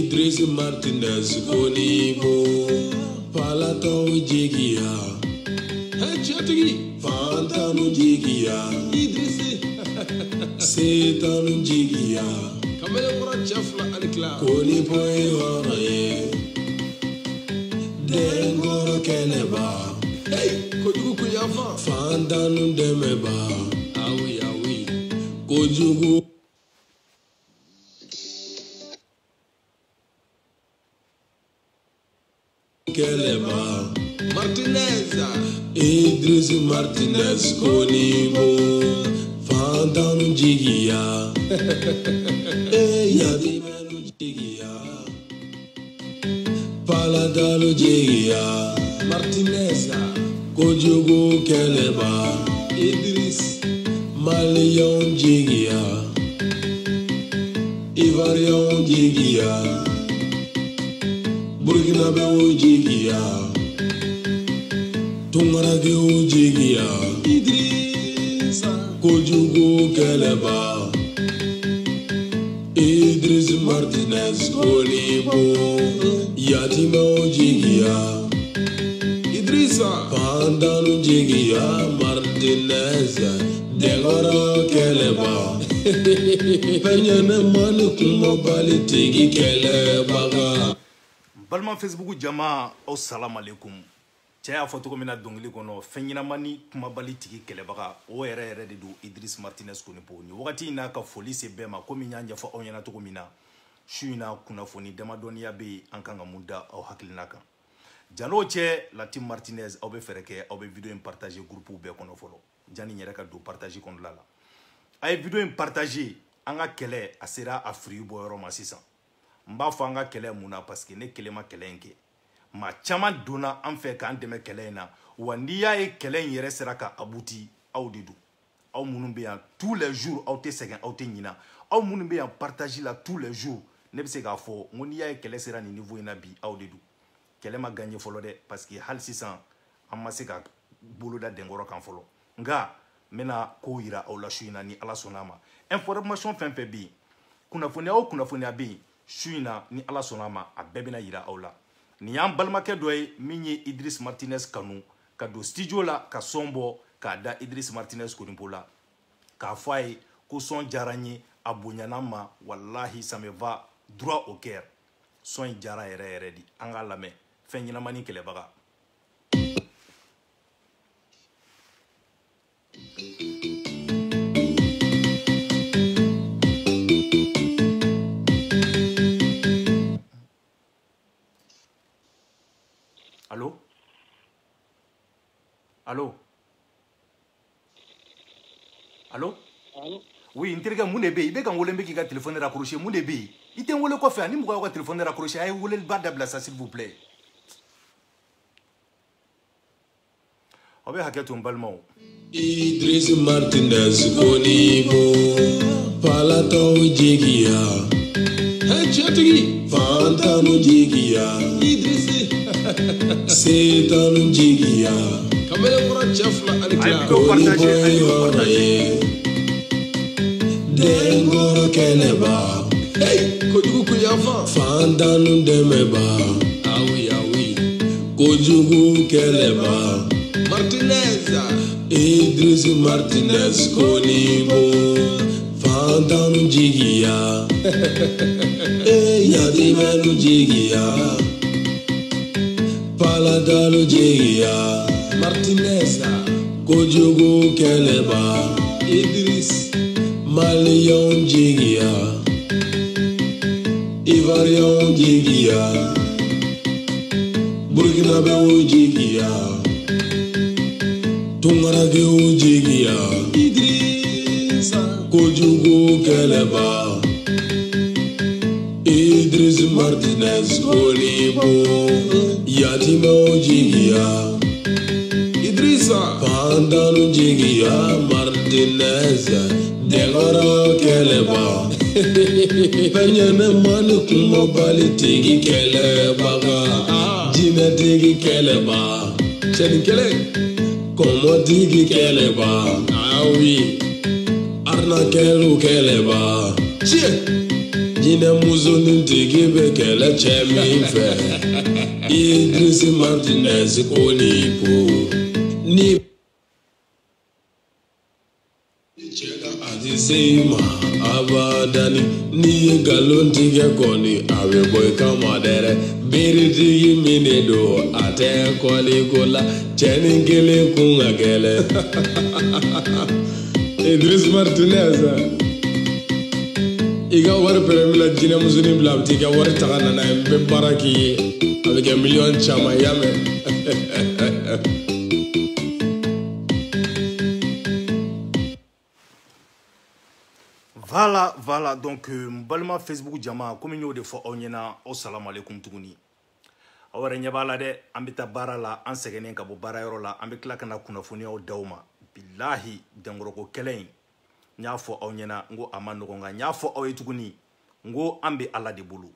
Idris Martinez Konibo Palatão Jigia Fantano Jigia Idris Setano Jigia Konibo Horaye Dengoro Keneba Fantano Demeba Awi Kojugu Keleba Martinez Idris Martinez Konibo Fantano Jigia Yadimanu Jigia Paladalo Jigia Martinez Kojugu Keleba Idris Malion Jigia Ivarion Jigia Burkina Faso Jigia Tungarage Jigia Idris Kojugu Keleba Idris Martinez Konibo Yatima Jigia Idrissa Fantano Jigia Martinez Dengoro Keleba Penyane mani kuma bali tigi Keleba Balman Facebook jama assalamu alaikum. Caya foto mina dongili kono fenyinamani kuma bali tigi kelebaga o yɛrɛ de do Idris Martinez Konibo ni wakati na ka foli se bɛɛ ko min ɲa ɲɛfɔ aw ɲɛna togo min na su ina kunnafoni damadɔniya bɛ an kan ka mun da aw hakilina kan. Jalo cɛ Latin Martinez aw bɛ fɛrɛ kɛ aw bɛ video in partager groupe bɛɛ kɔnɔ fɔlɔ jani yɛrɛ ka do partager kɔnɔ la. A ye video in partager an ka kɛlɛ a sera a firi bɔ yɔrɔ ma sisan. Mba fɔ an ka kɛlɛ mun na parce que ne kelen ma kɛlɛ in kɛ. Ma caman donna an fɛ k'an dɛmɛ kɛlɛ in na wa n'i y'a ye kɛlɛ in yɛrɛ sera ka abuti aw de do. Aw minnu bɛ yan tous les jours aw tɛ sɛgɛn aw tɛ ɲina. Aw minnu bɛ yan partage la tous les jours ne bɛ se k'a fɔ n ko n'i y'a ye kɛlɛ sera nin niveau in na bi aw de do. Kɛlɛ ma gagné fɔlɔ dɛ parce que hali sisan an ma se ka boloda dɛnkɔrɔ kan fɔlɔ. Nka n bɛna ko yira aw la su in na ni Ala sɔnna a ma. Information fɛn fɛn bɛ yen kunnafoniya o kunnafoniya bɛ yen su in na ni Ala sɔnna a ma a bɛɛ bɛna yira aw la. Nin y'an balimakɛ dɔ ye min ye Idris Martinez kanu ka don studio la ka son bɔ k'a da Idris Martinez Konibo la k'a fɔ a ye ko son diyara n ye a bonyana ma wallahi ça me va droit au cœur. Son in diyara yɛrɛ yɛrɛ de an k'a lamɛn fɛn ɲɛnamani kɛlɛbaga. Allô? Allô? Allô? Allô? Oui, n terikɛ mun de bɛ yen? I bɛ ka n wele n bɛ k'i ka téléphone raccroché mun de bɛ yen? I tɛ n wele kɔfɛ ani mɔgɔ y'aw ka téléphone raccroché a ye weleliba dabila sa s'il vous plaît. Aw bɛ hakɛ to n balimaw. Idris Martinez Konibo Palatão Jigia Fantano Jigia Idris Setano Jigia Konibo Horaye Dengoro Keneba Fantano Demeba Awi Kojugu Keleba Martinez Idris Martinez Konibo Fantano Jigia Yadimanu Jigia Paladalo Jigia Martinez Kojugu Keleba Idris Malion Jigia Ivarion Jigia Burkina Faso Jigia Tungarage Jigia Idris Kojugu Keleba Idris Martinez Konibo Yatima Jigia Idrissa Fantano Jigia Martinez Dengoro Keleba Penyane mani kuma bali tigi Keleba Jine tigi Keleba Cheni Kele Como tigi Keleba Awi Arna Kelu Keleba Chie Jina muzunin tigi bekele chemi fe Idris Martinez Konipo Ni Chega Adisema Abadani Ni galon tige koni Awe boy kamadere Biri tigi minedo Ate koli kola Cheni gele kunga gele Idris Martinez Iga wari peremila jina musuni bila abtika wari takana na mbe baraki avec un million chama yame. Voilà donc mbalma Facebook jama comme ñoo de fo onyena assalamu alaikum tuguni awara nyabala de ambita barala an segenen ka bo bara yoro la ambe klaka na kunafoni o dawma billahi dangoro ko kelen nya fo onyena ngo amano nga nya fo o tuguni ngo ambe ala de bulu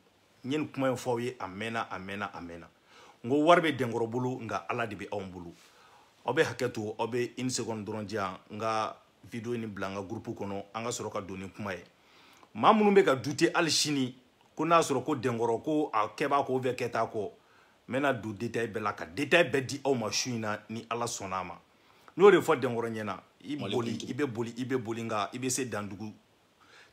nyen kuma fo ye amena ngo warbe dengoro bulu nga ala de be on bulu obe haketu obe une seconde drondia nga video ni blanga groupe kono anga soro ka doni kuma ye mamunu be ka douter alchini ko na soro ko dengoro ko akeba ko ve keta ko mena du detail bela ka detail be di o machine ni ala sonama no re fo dengoro nyena ibe boli nga ibe se dandugu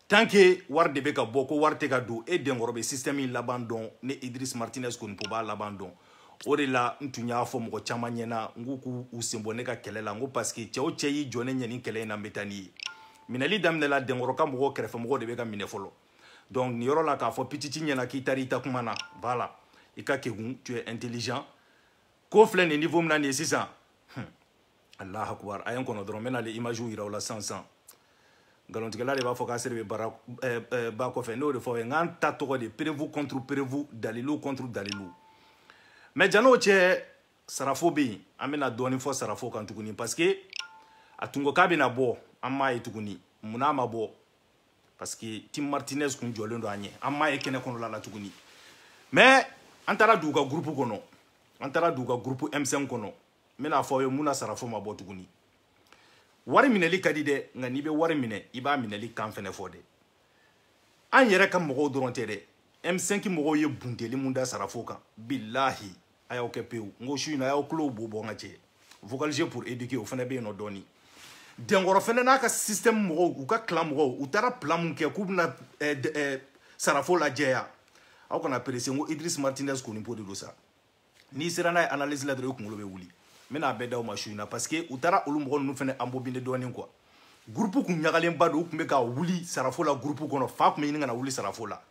tanke war de be ka boko war te ka do e dengoro be système labandon ne Idris Martinez ko npo ba labandon o de la ntunya fo mo chama nyena nguku usembo ne ka kelela ngo parce que tio cheyi jone nyeni kele na metani minali damne la dengoro ka mo krefe mo de be ka minefolo donc ni yoro la ka fo pititi nyena ki tarita kumana voilà ika ke tu es intelligent ko fle ne niveau mna ne 600 Allah akbar ayan kono dron mena le image ira wala 500 galon tigala le ba fo ka serve bara ba ko fe no de fo ngan ta to de prévu contre prévu dalilu contre dalilu mais jano che sarafo bi amena doni fo sarafo kan tuguni parce que atungo kabina bo amma e tuguni muna ma bo parce que Tim Martinez kun jolendo anye amma e kene kono la tuguni mais antara duga groupe kono antara duga groupe M5 kono mena fo yo muna sarafo ma bo tuguni wari mineli kadi de ngani be wari mine iba mineli kan fene fo de an yere kam mo doronte de M5 mo ye bundeli munda sarafo kan billahi aya okepeu ngo shuina aya oklo bo ngache vocal jeu pour éduquer au fene be no doni dengoro fene na ka système mo u ka clan mo u tara plan mun ke kubna sarafo la jeya aw kana presse ngo Idris Martinez ko ni podi do sa ni sera na analyse la dre ko ngolo be wuli mena beda o machine parce que utara olu mo nu fene ambobinde doni quoi groupe ku nyagalen bado ku me ka wuli sarafo la groupe kono fa ku me ngana wuli sarafo la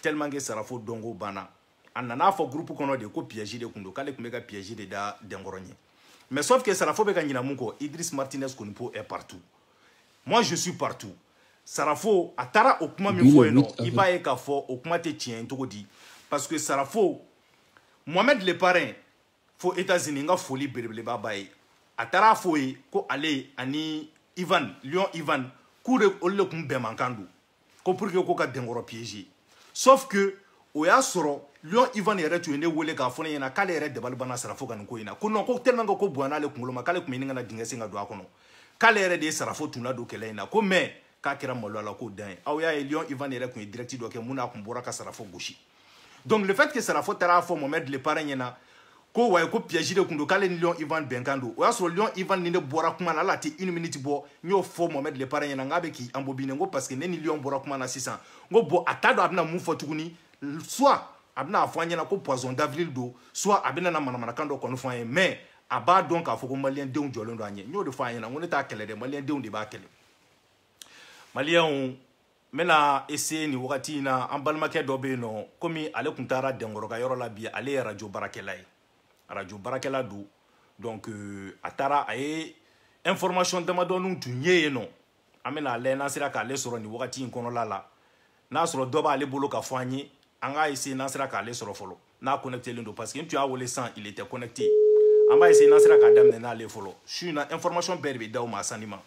tellement que sarafo dongo bana anana fo groupe kono de ko piège de kundo kale ku me ka piège de da dengoronye mais sauf que sarafo be ka nyina munko Idris Martinez ko nipo est partout moi je suis partout sarafo atara okuma mi fo eno iba e ka fo okuma te tien to di parce que sarafo Mohamed le parrain fo États-Unis nga foli berebele babaye atara fo yi ko ale ani Ivan Lion Ivan kure olle kum be mankandu ko pour que ko ka dengoro piéger sauf que o ya soro Lion Ivan yere tu ene wole ka fona yana kale yere debal bana sarafo kan ko ina ko non ko tellement ko buana le kungulo makale kum ninga na dingese nga do akono kale yere de sarafo tuna do kele ina ko me ka kira molo ala ko dan aw ya Lion Ivan yere kun direct do ke muna kumbora ka sarafo goshi donc le fait que sarafo tara fo Mohamed le parrain yana ko way ko piège de kundo kale Lion Ivan benkando o yaso Lion Ivan ni ne bora kuma na lati 1 minute bo nyo fo Mohamed le parrain yana ngabe ki ambobine ngo parce que neni Lion bora kuma na 600 ngo bo atado abna mu fo tuguni soit abna afanya na ko poison d'avril do soit abina na manamana kando ko no fanya mais aba donc afo ko malien de unjolo ndo anye nyo de fanya na ngone ta kele de malien de undi ba kele malien mena ese ni wakati na ambalma ke dobe no komi ale kuntara dengoro ka yoro la bi ale radio barakela do donc atara ay information damado nun tunye no amena le na sira ka le soro ni wakati nkono lala na soro doba ale bolo ka fanye anga ese na sira ka le soro folo na connecter lindo parce que tu as wolé sans il était connecté amba ese na sira ka damne na le folo suis na information berbe daw ma sanima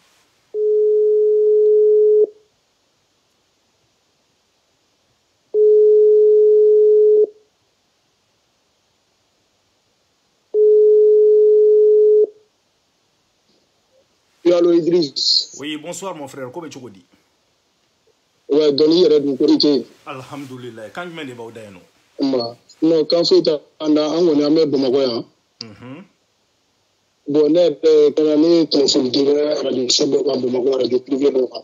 Allô Idriss. Oui, bonsoir mon frère. Comment tu dis? Ouais, doni yɛrɛ dun kori tɛ yen. Alhamdulillah. Kan jumɛn de b'aw da yen nɔ? Non, kan foyi t'an da, an kɔni an bɛ Bamakɔ yan. Bon, ne yɛrɛ kana ne téléphone dira radio so dɔ kan Bamakɔ, radio privé dɔ kan.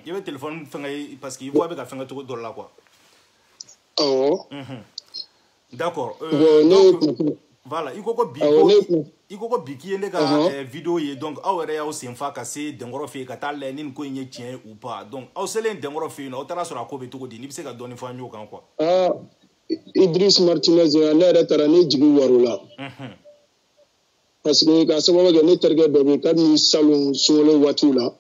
I bɛ téléphone fɛngɛ parce que i voix bɛ ka fɛngɛ cogo dɔ la quoi. Awɔ. D'accord. Bon, ne voilà, i ko ko bi k'i ye ne ka vidéo ye donc aw yɛrɛ y'aw senfa ka se Dɛnkɔrɔ fɛ yen ka taa lajɛ ni nin ko in ye tiɲɛ ye ou pas donc aw selen Dɛnkɔrɔ fɛ yen nɔ aw taara sɔrɔ a ko bɛ cogo di n'i bɛ se ka dɔɔni fɔ an y'o kan quoi. Idriss Martinez ne yɛrɛ taara ne jigi wari la. Parce que ka sababu kɛ ne terikɛ dɔ bɛ yen kabini salon sunkalo waatiw la.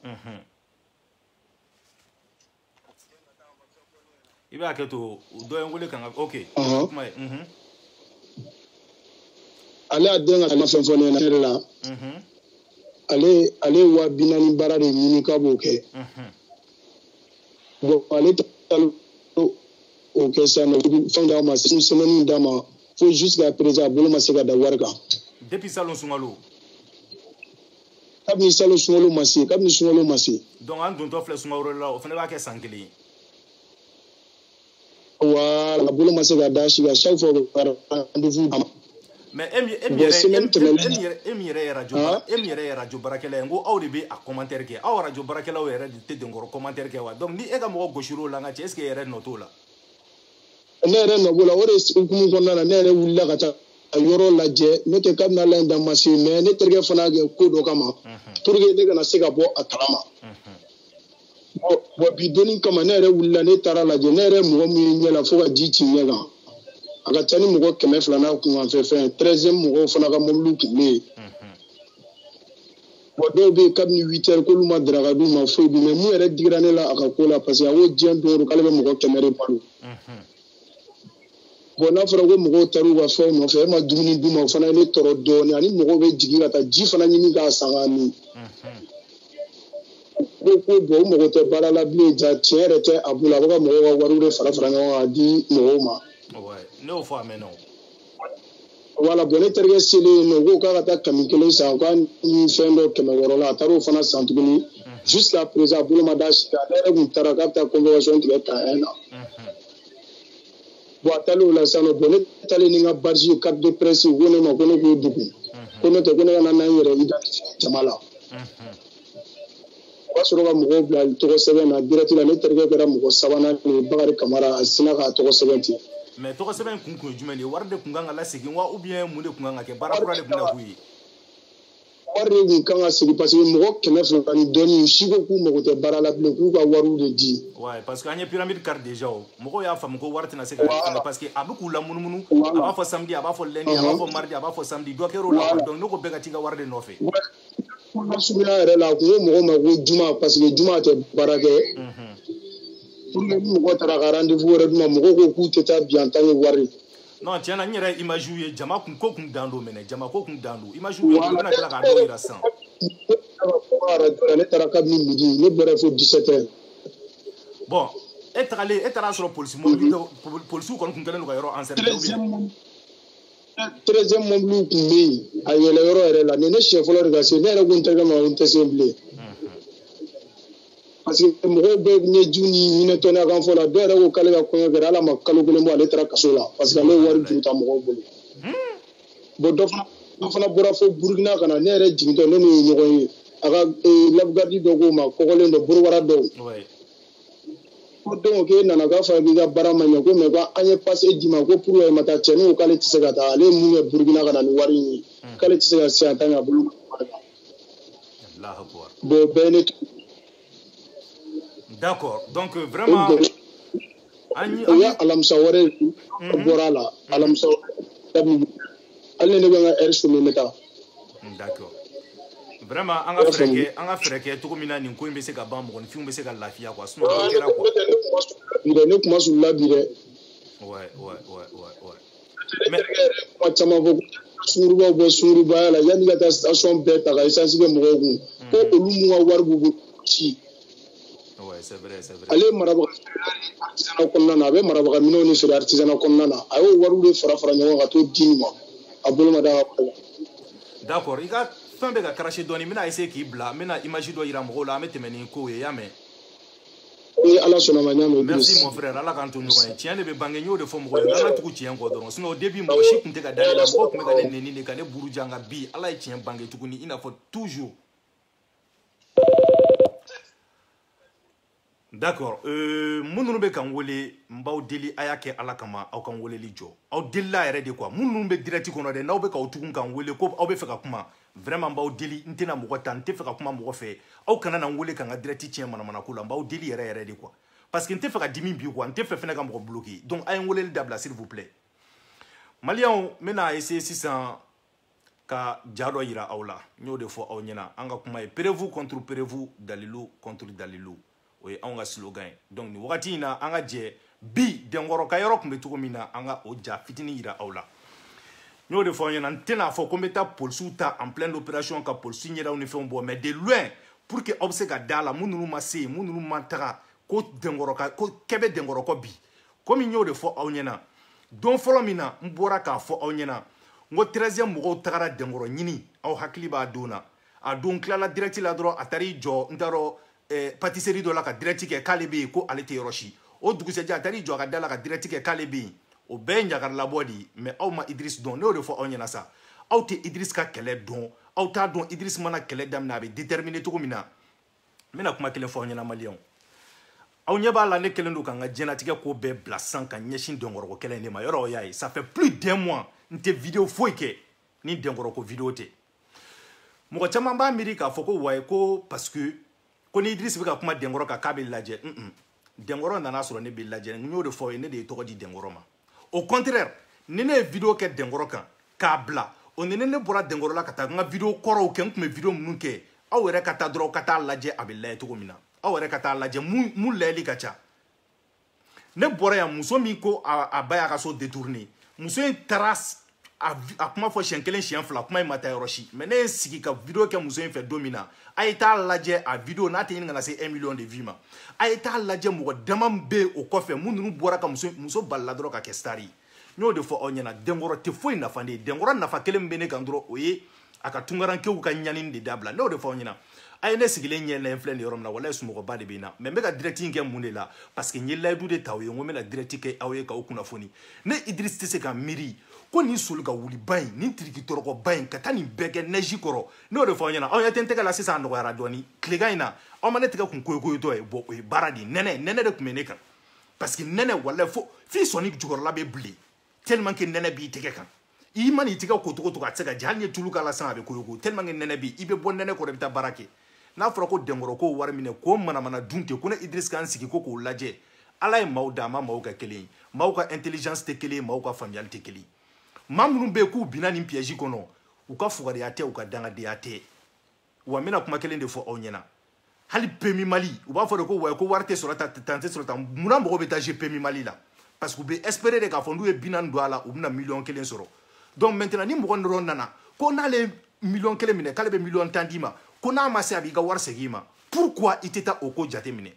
I b'a kɛ to dɔ ye n wele kan ka ok. Kuma ye. Ale y'a den ka fɛn fɔ ne yɛrɛ la. Ale 40,000 baara de ɲini k'a b'o kɛ. Bon ale taara o kɛ sisan nɔ fɛn d'a ma semaine d'a ma fo jusqu'à présent a bolo ma se ka da wari kan. Depuis salon sunkalo. Kabini salon sunkalo ma se donc an dontɔ filɛ sunkalo la o fana b'a kɛ san kelen. Voilà, a bolo ma se ka da si kan chaque fois o bɛ rendez-vous d'a ma. mais e min yɛrɛ ye radio baarakɛla ye n ko aw de bɛ a commentaire kɛ aw radio baarakɛlaw yɛrɛ de tɛ Dɛnkɔrɔ commentaire kɛ wa donc ni e ka mɔgɔ gosir'o la n ka cɛ est ce que e yɛrɛ nɔ t'o la. Ne yɛrɛ nɔ b'o la o de hukumu kɔnɔna na ne yɛrɛ wulila ka taa yɔrɔ lajɛ n'o tɛ kabini Ala ye dan ma se mais ne terikɛ fana kɛ ko dɔ kama pour que ne kana se ka bɔ a kalama. Bon bi donni kama ne yɛrɛ wulila ne taara lajɛ ne yɛrɛ mɔgɔ min ye ɲɛ la fo ka ji ci ɲɛ kan. A ka ca ni mɔgɔ 200 n'a kunkanfɛ fɛn 13e mɔgɔw fana ka mobili tun bɛ yen. Bon dɔw bɛ yen kabini 8 heures k'olu ma daraka d'u ma foyi bi mais mun yɛrɛ digira ne la a ka ko la parce que a ko diɲɛ don o don k'ale bɛ mɔgɔ 100 de balo. Bon n'a fɔra ko mɔgɔw taar'u ka fɛnw nɔfɛ e ma dumuni d'u ma o fana ye ne tɔɔrɔ dɔɔnin ani mɔgɔw bɛ jigin ka taa ji fana ɲini k'a san k'a min. Ko bon o mɔgɔ tɛ baara la bilen ja tiɲɛ yɛrɛ tɛ a bolo a bɛ ka mɔgɔw ka wariw de fara fara ɲɔgɔn kan k'a di mɔgɔw ma. ne y'o fɔ a mɛnna o. Voilà, bon ne terikɛ selen yen nɔ ko k'a ka taa kami kelen san k'a ni fɛn dɔ 600 la a taara o fana san tuguni jusqu'à présent a bolo ma da si kan ne yɛrɛ tun taara k'a bɛ taa convocation tigɛ kan na. Bon a taalen o la sisan nɔ bon ne taalen ni n ka badge carte de presse ko ne ma ko ne k'o dogo ko n'o tɛ ko ne ka na n yɛrɛ identifier jama la. O b'a sɔrɔ ka mɔgɔw bila tɔgɔ sɛbɛn na direct la ne terikɛ kɛra mɔgɔ 3nan ni Bakari Kamara a sina k'a tɔgɔ sɛbɛn ten. mais tɔgɔ sɛbɛn kun ye jumɛn de ye wari de kun kan ka lasegin wa ou bien mun de kun kan ka kɛ baara kura de kun na k'u ye. Wari de kun kan ka segin parce que mɔgɔ 200 ni dɔɔnin si ko k'u mago tɛ baara la bilen k'u ka wariw de di. ouais parce que an ye pyramide carte déjà o mɔgɔw y'a faamu ko wari tɛna se ka fɛngɛ parce que a bɛ k'u la munumunu a b'a fɔ samedi a b'a fɔ lundi a b'a fɔ mardi a b'a fɔ samedi dɔ kɛr'o la donc ne ko bɛɛ ka t'i ka wari de nɔfɛ. suguya yɛrɛ la a kun ko mɔgɔw ma ko juma parce que juma tɛ baara kɛ. pour que ni mɔgɔ taara ka rendez-vous wɛrɛ d'u ma mɔgɔw ko k'u tɛ taa bi en tant que wari. non tiɲɛ na n yɛrɛ image ye jama kun ko kun dan don mɛnɛ jama ko kun dan don image bɛ yen u bɛna tila k'a dɔw yira sisan. ne taara kabini midi ne bɔra fo 17 heures. bon e taara sɔrɔ polisiw kɔni kun kɛlen don ka yɔrɔ encercler. 13e mobile tun bɛ yen a yɛlɛ yɔrɔ yɛrɛ la ni ne siɲɛ fɔlɔ de ka se ne yɛrɛ ko n terikɛ ma ko n tɛ se bilen. parce que mɔgɔw bɛ ɲɛju ni hinɛtɔniya kan fɔ la dɔw yɛrɛ ko k'ale ka kɔɲɔ kɛra ala ma kalo 1 bɔ ale taara kaso la parce que ale ye wari juru ta mɔgɔw bolo. bon dɔ fana bɔra fo Burukina ka na ne yɛrɛ jigintɔ ne ni ɲɔgɔn ye a ka lafgardi dɔ k'o ma kɔgɔlen dɔ Borowara dɔw. ko donc k'e nana k'a fɔ k'i ka baara ma ɲɛ ko mais ko an ye passe d'i ma ko pour que ma taa cɛnin ko k'ale tɛ se ka taa ale ye mun kɛ Burukina ka na ni wari in ye k'ale tɛ se ka se en tant que a bolo. bon bɛɛ ne d'accord donc vraiment o ye alamisa wɛrɛ bɔra a la alamisa hali ne bɛ n ka heure soni ne ta. d'accord vraiment an ka fɛrɛ kɛ cogo min na nin ko in bɛ se ka ban mɔgɔninfinw bɛ se ka lafiya quoi sinon dɔ kɛra quoi. ne kuma sula bi dɛ. ouais. mais kuma caman fɔ sungurubaw bɔ sungurubaya la yanni ka taa station bɛɛ ta ka essence kɛ mɔgɔw kun ko olu mun ka wari b'u bolo ci. c'est vrai. ale marabaga artisanat kɔnɔna na a bɛ marabaga minɛnw ni feere artisanat kɔnɔna na a y'o wariw de fara ɲɔgɔn ka t'o di nin ma a bolo ma da ka. d'accord i ka fɛn bɛ ka cracher dɔɔnin n bɛna essayer k'i bila n bɛna image dɔ yira mɔgɔw la an bɛ tɛmɛ ni kow ye i y'a mɛn. ni ala sɔnna ma ɲa merci mon frère ala k'an to ɲɔgɔn ye tiɲɛ de bɛ bange n y'o de fɔ mɔgɔ ye n ka tugu tiɲɛ kɔ dɔrɔn sinon au début mɔgɔ si tun tɛ ka da ne la mɔgɔ tun bɛ ka ne nɛni de ka ne buruja nka bi ala ye tiɲɛ bange tuguni i n'a fɔ toujours. D'accord minnu bɛ kan wele n b'aw deli a y'a kɛ ala kama aw kan weleli jɔ aw delila yɛrɛ de quoi minnu bɛ direct kɔnɔ dɛ n'aw bɛ k'aw tugun kan wele ko aw bɛ fɛ ka kuma vraiment n b'aw deli n tɛna mɔgɔ ta n tɛ fɛ ka kuma mɔgɔ fɛ aw kana na n wele ka n ka direct tiɲɛ manamana ko la n b'aw deli yɛrɛ yɛrɛ de quoi parce que n tɛ fɛ ka dimi bi quoi n tɛ fɛ fɛnɛ ka mɔgɔ bloquer donc a ye n weleli dabila s'il vous plaît. Maliyɛnw n bɛna essayer sisan ka ja dɔ yira aw la n y'o de fɔ aw ɲɛna an ka kuma ye Prévu contre Prévu Dalilu contre Dalilu. O ye anw ka slogan ye donc ni wagati in na an ka jɛ bi denkɔrɔ ka yɔrɔ tun bɛ cogo min na an ka o ja fitinin yira aw la n y'o de fɔ aw ɲɛna n tɛna fɔ ko n bɛ taa polisiw ta en pleine opération ka polisiw ɲɛdaw ni fɛnw bɔ mais de loin pour que aw bɛ se ka da la mun ninnu ma se yen mun ninnu ma taga ko denkɔrɔ ko kɛ bɛ denkɔrɔ kɔ bi komi n y'o de fɔ aw ɲɛna don fɔlɔ min na n bɔra k'a fɔ aw ɲɛna n ko 13e mɔgɔw tagara denkɔrɔ ɲini aw hakili b'a don na a don tilala direct la dɔrɔn a taar'i jɔ n t'a dɔn pâtisserie dɔ la ka direct kɛ k'ale bɛ yen ko ale tɛ yɔrɔ si o dugusɛjɛ a taar'i jɔ a ka da la ka direct kɛ k'ale bɛ yen o bɛɛ ye ɲagaralabɔ de ye mais aw ma Idriss dɔn ne y'o de fɔ aw ɲɛna sa aw tɛ Idriss ka kɛlɛ dɔn aw t'a dɔn Idriss mana kɛlɛ daminɛ a bɛ déterminer cogo min na n bɛna kuma kelen fɔ aw ɲɛna maliyɛnw aw ɲɛ b'a la ne kɛlen don ka n ka diɲɛlatigɛ ko bɛɛ bila san ka ɲɛsin denkɔrɔko kɛlɛ in de ma yɔrɔ o y'a ye ça fait plus d'un mois n tɛ vidéo foyi kɛ ni denkɔrɔko vidéo tɛ mɔgɔ caman b'a miiri k'a fɔ ko wayi ko parce que ko ni Idriss bɛ ka kuma denkɔrɔ kan k'a bɛ lajɛ denkɔrɔ nana sɔrɔ ne bɛ lajɛ n y'o de fɔ ye ne de ye tɔgɔ di denkɔrɔ ma au contraire ni ne ye vidéo kɛ denkɔrɔ kan k'a bila o ni ne bɔra denkɔrɔ la ka taa n ka vidéo kɔrɔw kɛ n tun bɛ vidéo minnu kɛ aw yɛrɛ ka taa dɔrɔn ka taa lajɛ a bɛ lajɛ cogo min na aw yɛrɛ ka taa lajɛ mun layɛli ka ca ne bɔra yan muso min ko a ba y'a ka so détourné muso in taara a kuma fɔ siɲɛ kelen siɲɛ fila kuma in ma taa yɔrɔ si mais ne ye sigi ka vidéo kɛ muso in fɛ don min na a ye taa lajɛ a vidéo n'a tɛ ɲini ka na se 1 million de vues ma a ye taa lajɛ mɔgɔ dama bɛ o kɔfɛ mun ninnu bɔra ka muso balila dɔrɔn ka kɛ star ye n y'o de fɔ aw ɲɛna denkɔrɔ tɛ foyi nafa de ye denkɔrɔ nafa kelen min bɛ ne kan dɔrɔn o ye a ka tunkarankew ka ɲani de dabila ne y'o de fɔ aw ɲɛna a ye ne sigilen ɲɛ lajɛ filɛ nin yɔrɔ min na walayi sunɔgɔba de bɛ n na mais n bɛ ka direct in kɛ mun de la parce que n ye layidu de ta aw ye n ko n bɛna direct kɛ aw ye k'aw kunnafoni ne Idriss tɛ se ka miiri ko nin soli ka wuliba in nin tiriki tɔrɔkɔba in ka taa nin bɛɛ kɛ neige kɔrɔ ne y'o de fɔ aw ɲɛna aw ɲɛ tɛ n tɛgɛ la sisan a nɔgɔyara dɔɔni tilegan in na aw ma ne tɛgɛ kun koyokoyotɔ ye bon o ye baara de ye nɛnɛ de tun bɛ ne kan parce que nɛnɛ walayi fo f'i sɔnni jukɔrɔla bɛ bilen tellement que nɛnɛ b'i tɛgɛ kan i mana i tɛgɛ ko togo togo a tɛ se ka jɛ hali ni ye tulu k'a la sisan a bɛ koyoko tellement que nɛnɛ bɛ yen i bɛ bɔ nɛnɛ kɔrɔ i bɛ taa baara kɛ n'a fɔra ko denkɔrɔ k'o wari minɛ k'o manamana dun ten ko ne Idriss k'an sigi ko k'o lajɛ ala ye maaw da a ma maaw ka kelen ye maaw ka intelligence tɛ kelen ye maaw ka faamuyali tɛ kelen ye maa minnu bɛ yen k'u binna nin piège kɔnɔ u ka fugariya tɛ u ka dangadenya tɛ wa n bɛna kuma kelen de fɔ aw ɲɛna hali PMI Mali u b'a fɔ de ko wayi ko wari tɛ sɔrɔ tan tɛ sɔrɔ tan munna mɔgɔw bɛ taa jouer PMI Mali la parce que u bɛ espérer de k'a fɔ n'u ye 40 don a la u bɛna miliyɔn 1 sɔrɔ donc maintenant ni mɔgɔ dɔrɔn nana ko n'ale ye miliyɔn 1 minɛ k'ale bɛ miliyɔn 10 d'i ma ko n'a ma se a b'i ka wari segin i ma pourquoi i tɛ taa o ko jate minɛ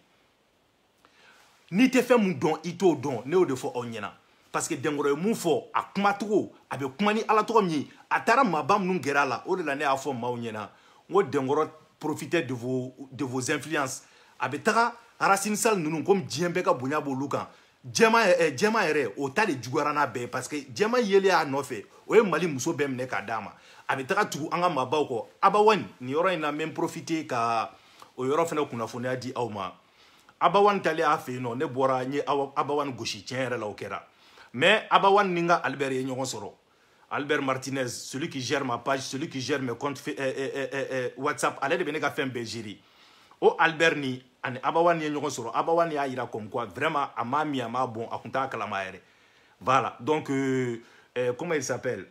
n'i tɛ fɛn mun dɔn i t'o dɔn ne y'o de fɔ aw ɲɛna parce que denkɔrɔ ye mun fɔ a kumacogo a bɛ kuma ni ala tɔgɔ min ye a taara maaba minnu gɛrɛ a la o de la ne y'a fɔ maaw ɲɛna n ko denkɔrɔ profitez de vos influences a bɛ taga Racine Sall ninnu komi diɲɛ bɛɛ ka bonya b'olu kan jɛma yɛrɛ o ta de juguyara n'a bɛɛ ye parce que jɛma yelen a nɔfɛ o ye Mali muso bɛɛ minɛ k'a d'a ma a bɛ taga tugu an ka maabaw kɔ Abawani nin yɔrɔ in na n bɛ n profiter ka o yɔrɔ fana kunnafoniya di aw ma Abawani talen a fɛ yen nɔ ne bɔra n ye Abawani gosi tiɲɛ yɛrɛ la o kɛra mais Abawani ni n ka Albert ye ɲɔgɔn sɔrɔ Albert Martinez celui qui gère ma page celui qui gère mes comptes WhatsApp ale de bɛ ne ka fɛn bɛɛ gérer o Albert ni ani Abawani ye ɲɔgɔn sɔrɔ Abawani y'a yira comme quoi vraiment a m'a min a m'a bɔn a tun t'a kalama yɛrɛ voilà donc comment il s'appelle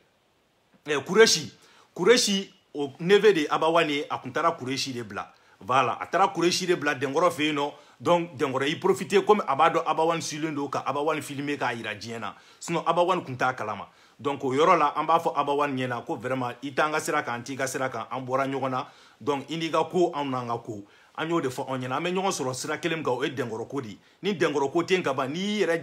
Kureshi o neveu de Abawani a tun taara Kureshi de bila voilà a taara Kureshi de bila denkɔrɔ fɛ yen nɔ donc denkɔrɔ y'i profiter comme a b'a dɔn Abawani silen don ka Abawani filmer k'a yira diɲɛ na sinon Abawani tun t'a kalama donc o yɔrɔ la an b'a fɔ Abawani ɲɛna ko vraiment i t'an ka sira kan an t'i ka sira kan an bɔra ɲɔgɔn na donc i n'i ka ko an n'an ka ko an y'o de fɔ anw ɲɛna an bɛ ɲɔgɔn sɔrɔ sira kelen min kan o ye denkɔrɔ ko de ye ni denkɔrɔ ko tɛ yen ka ban n'i y'i yɛrɛ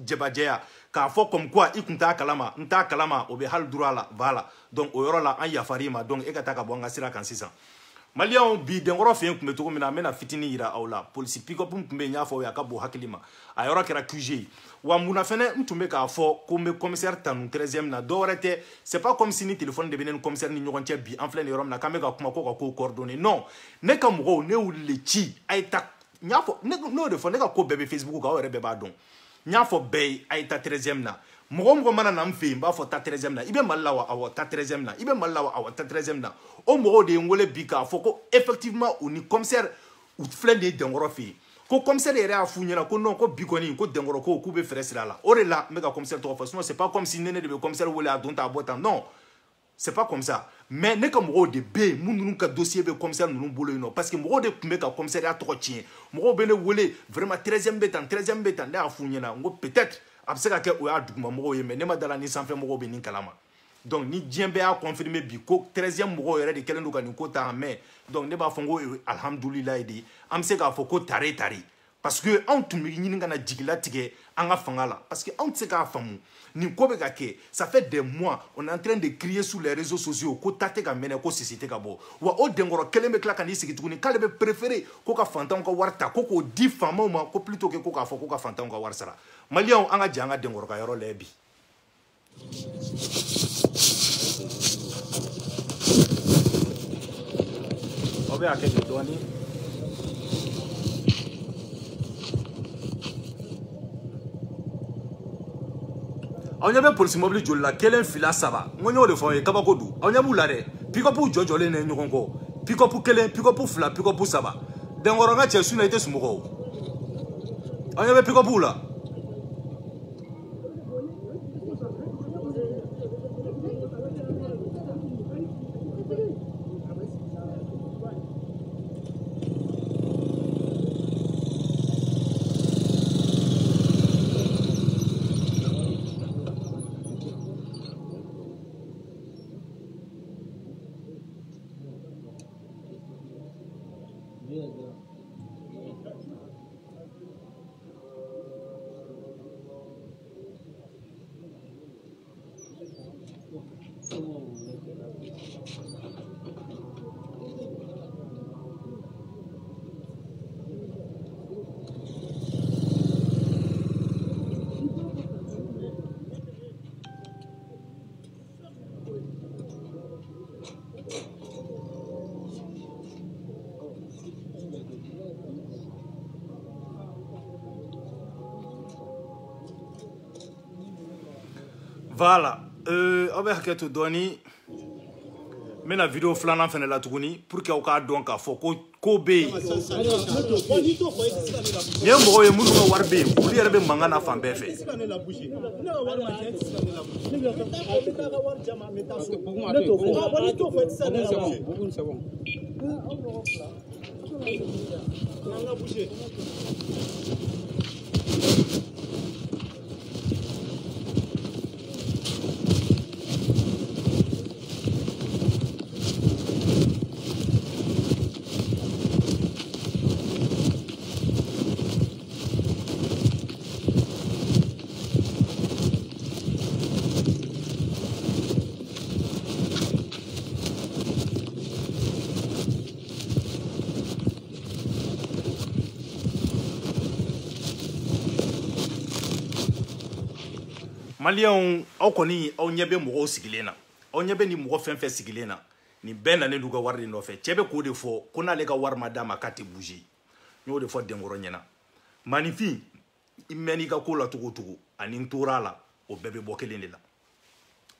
jabajɛya k'a fɔ comme quoi i kun t'a kalama n t'a kalama o bɛ hali droit la voilà donc o yɔrɔ la an yafar'i ma donc e ka taa ka bɔ an ka sira kan sisan Maliens bi dengoro fe kun be to mina mena fitini ira awla police pick up mbe nya fo ya ka bo hakilima ayora kera QG wa muna fene mtumbe ka fo ko me commissaire tanu 13e na do rete c'est pas comme si ni téléphone de benen commissaire ni nyogontia bi en plein yorom na kamega kuma ko coordonner non ne ka mo ne wuli chi ay tak nya fo no de fo ne ka ko bebe Facebook ka o rebe ba don nya fo be ay ta 13e na mogo mana na mfe mba fo ta 13e na ibe malawa awa ta 13e na ibe malawa awa ta 13e na o mogo de ngole bika fo ko effectivement uni commissaire ou flen de dengoro fi ko commissaire yere a funyana ko non ko bikoni ko dengoro ko ku be fere sira la o re la mega commissaire to fa sinon c'est pas comme si nene de commissaire wole a donta bota non c'est pas comme ça mais ne ka mogo de be mununu ka dossier be commissaire nunu bolo ino parce que mogo de kumbe ka commissaire a to tien mogo be ne wole vraiment 13e betan da funyana ngo peut-être abseka ke o ya duguma mogo ye mais ne ma dala ni sanfɛ mogo be ni kalama donc ni djembe a confirmé bi ko 13e mogo yere de kelen do ka ni ko ta mais donc ne ba fongo alhamdulillah di am se ka fo ko tare parce que on tumi ni ngana jigila tige anga fangala parce que on se ka famu ni ko be ka ke ça fait des mois on est en train de crier sur les réseaux sociaux ko tate ka mene ko société ka bo wa o dengoro kelen be kla kan isiki tuguni kale be préféré ko ka fantan ko warta ko ko di fama ma ko plutôt que ko ka fo ko ka fantan ko warsara malien anga janga dengoro ka yoro lebi obe akeke doni on yabe police mobile jolla kelen fila saba ngonyo le fo e kabako du on yabu la de pick up jojo le ne nyogongo pick up kelen pick up fila pick up saba dengoro nga chesu na ite sumugo on yabe pick up la Voilà, on va faire tout donner. Mais la vidéo flanant fait la tournie pour qu'il y ait donc à faux Kobe. Il y a un mot et mounou warbe. Vous y avez mangana fambé fait. Maliens au koni au nyebe mogo sigilena au nyebe ni mogo fenfe sigilena ni bena ne duga warri no fe chebe ko de fo kona le ka war madama kati bouger nyo de fo dengoro nyena manifi imeni ka ko la tugu ani nturala o bebe bokelene la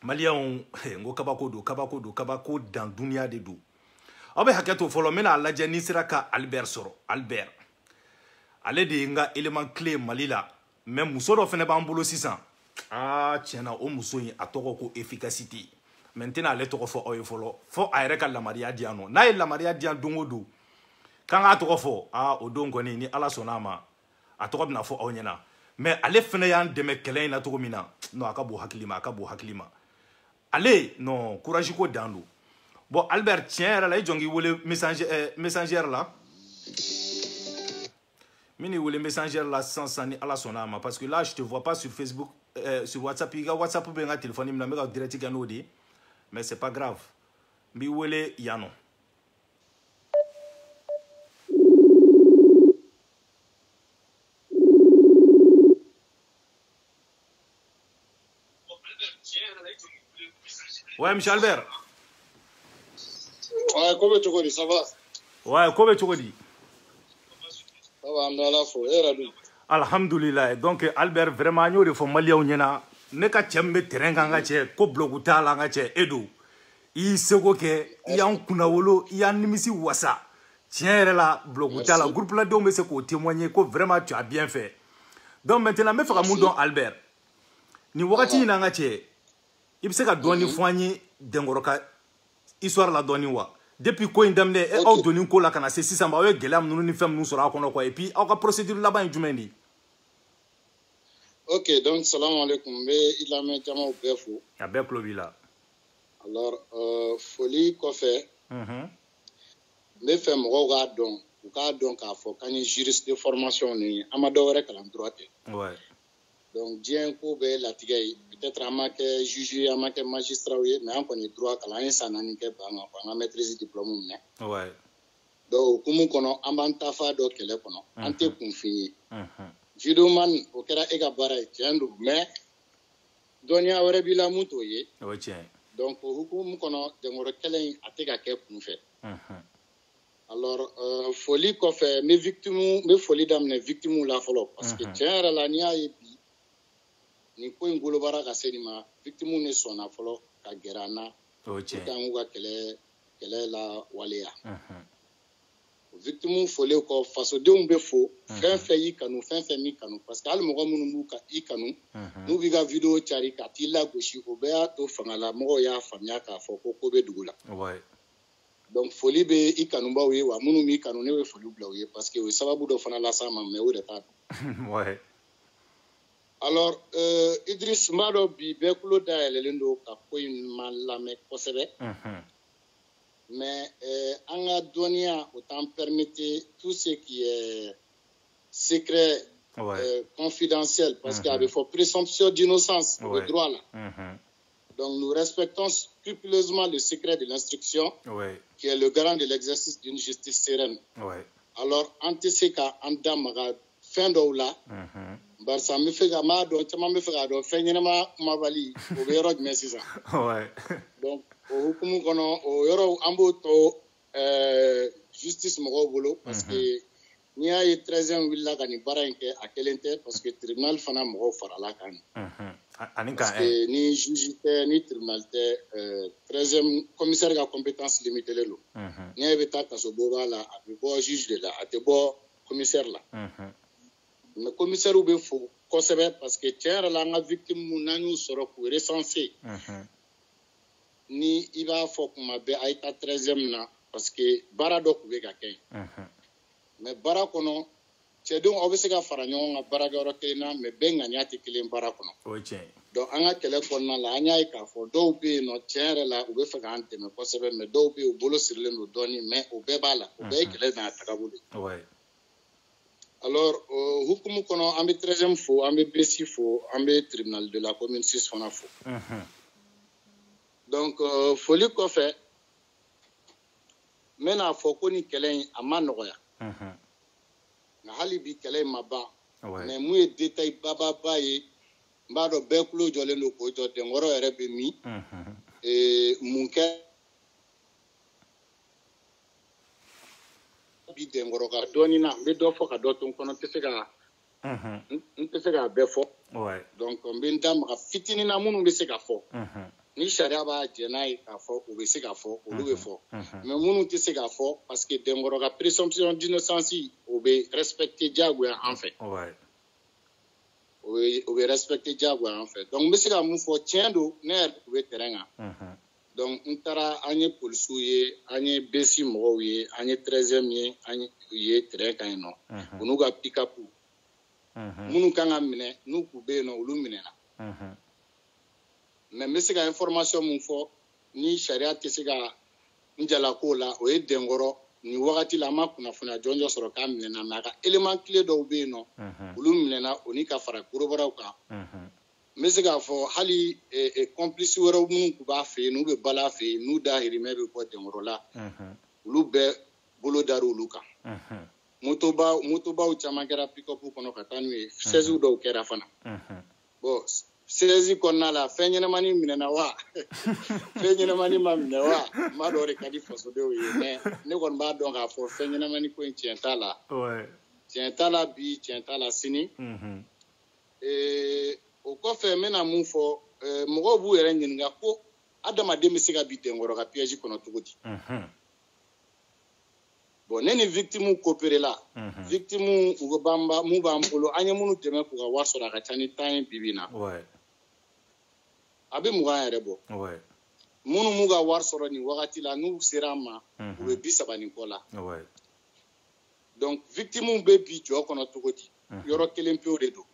Maliens ngo kabako dans dunia de du abe haketo folo mena la jeni siraka Albert soro Albert ale de nga élément clé malila même muso do fene ba mbolo 600 ah tiena o muso yin atoko ko efficacité maintenant ale toko fo oyo folo fo ayre ka la maria diano na e la maria dian dongodo kan atoko fo ah o dongo ni ala sonama atoko na fo onyena mais ale fene yan de me kelen na toko mina no akabu haklima ale non courage ko dando bon Albert tiens la jongi wole messenger la mini wole messenger la sans ni ala sonama parce que là je te vois pas sur Facebook sur WhatsApp, il y a WhatsApp pour un téléphone, il me direct mais c'est pas grave. Mi wele yano. Ouais, Michel Albert. Ouais, comment tu connais, ça va? Ouais, comment tu connais? Ça va, on a la foi. Alhamdulillah. Donc, Albert, vraiment, nous devons Mali au Niena. Ne ka tchembe terrain kanga che, ko bloguta la nga che, Edu. I seko ke, i an kunawolo, i an nimisi wasa. Tiens, la bloguta la groupe la dome se ko témoigner ko vraiment tu as bien fait. Donc maintenant, me fera mon Albert. Ni wakati na nga che, ibse ka doni foigni dengoroka histoire la doni wa. Depuis ko indamne e au doni ko la kana se 600 ba we gelam nunu ni fem nu sora kono ko et puis au ka procédure là-bas jumendi. Ok, donc salam alaikum. Mais il a mis tellement au béfou. Ya be clovila. Alors, folie qu'on fait. Mais fait mon regard donc, ou ka donc à faut quand il juriste de formation ni amado rek la droite. Ouais. Donc bien ko be la tigay peut-être amake juge amake magistrat mais on connaît droit kala insana ni ke banga maîtrise diplôme ne. Ouais. Donc kumu kono ambanta fa do kele kono ante kun fini. Judo man o kera ega bara tiendu mais donia wore bila muto ye. Ouais tiens. Donc hukum kono de ngoro kelen atega ke kun fait. Alors folie ko fait mes victimes mes folie d'amener victimes la folo parce que tiens la nia et puis ni ko ngolo bara ka senima victimes ne sona folo ka gerana. Ouais tiens. Ka nguga kele la walia. Victime folie ko faso de un be fo fin fait yi kanu fin fait mi kanu parce que al mo munu ka yi kanu nu bi ga video chari ka tilla goshi o be to fangala mo ya famia ka fo ko be dugula. Ouais. Donc folie be yi kanu ba we wa munu mi kanu ne we folie bla we parce que we sababu do fana la sama me we de ta. Ouais. Alors Idriss Mado bi be kulo da elendo ka ko man la me kosebe. Mais en Adonia, autant permettre tout ce qui est secret, confidentiel, parce qu'il y a des présomption d'innocence, le droit là. Donc nous respectons scrupuleusement le secret de l'instruction, qui est le garant de l'exercice d'une justice sereine. Alors, en TCK, en Damaga, fin d'Oula, Barça me fait gamado, tu m'as fait gado, fin y'nama mavali, au verrou de Messi. Donc, au Kumukono, au Euro Amboto, justice Morobolo, parce que n'y a eu 13e villa gani baranke à quel inter, parce que le tribunal fana Moro Faralakan. Parce que ni juge, ni tribunal, 13e commissaire à compétence limitée. N'y a eu pas de Soboba là, à te juge de là, à te beau commissaire là. Le commissaire ou bien faux, parce que tiens, la victime mounani sera pour recenser. Ni il va faut que ma be aita 13e na parce que bara do ku be ga kay mais bara kono c'est donc on veut se ga fara nyon nga bara ga roke na mais be nga nyati kilen bara kono donc anga kele kono la anya ka fo do be no tiere la u be fa ga ante me ko sebe me do be u bolo sirle no doni mais u be bala u be kele na takabuli alors hukumu kono ambe 13e fo ambe besi fo ambe tribunal de la commune 6 fona fo donc folie qu'on fait maintenant faut qu'on y kelen a manoya na hali bi kelen maba mais mu détail baba baye mbado be kulo jole no ko to de ngoro erebe mi munke bi de ngoro ka doni na be do fo ka do ton kono te se ga be fo donc mbin dam ka fitini na munu be se ga fo ni sharia ba jenai ka fo o be se ga fo o be fo mais munu te se ga fo parce que dengoro ga présomption d'innocence o be respecter diagwa en fait o be respecter diagwa en fait donc be se ga mu fo tiendo ner o be terrain donc ntara anye polisu ye anye besi mo ye anye 13e ye anye ye terrain kan no onu ga pick up munu kan amine nu ku be no ulu minena mais me se ga information mun fo ni sharia te se ga njala ko la o e dengoro ni wakati la ma kuna funa jonjo soro ka minena ma ka element clé do be no ulu minena oni ka fara kurobara ka me se ga fo hali complice woro mun ku ba fe nu be bala fe nu da hirime be ko dengoro la ulu be bolo daru ulu ka moto ba u chama kera pick up kono ka tanu 16 do kera fana bon 16 kɔnɔna la fɛn ɲɛnamani minɛna wa fɛn ɲɛnamani ma minɛ wa ma dɔ de ka di fasodenw ye mais ne kɔni b'a dɔn k'a fɔ fɛn ɲɛnamani ko in tiɲɛ t'a la tiɲɛ t'a la bi tiɲɛ t'a la sini o kɔfɛ n bɛna mun fɔ mɔgɔw b'u yɛrɛ ɲininka ko adamaden bɛ se ka bi denkɔrɔ ka piège kɔnɔ cogo di bon ne ni victime coopéré la victime u b'an bolo an ye minnu dɛmɛ k'u ka wari sɔrɔ a ka ca ni 10 ye bi na a bɛ 20 yɛrɛ bɔ minnu m'u ka wari sɔrɔ nin wagati la n'u sera an ma u bɛ 30 ni kɔ la donc victime bɛ bi jɔ kɔnɔ cogo di yɔrɔ kelen pewu de don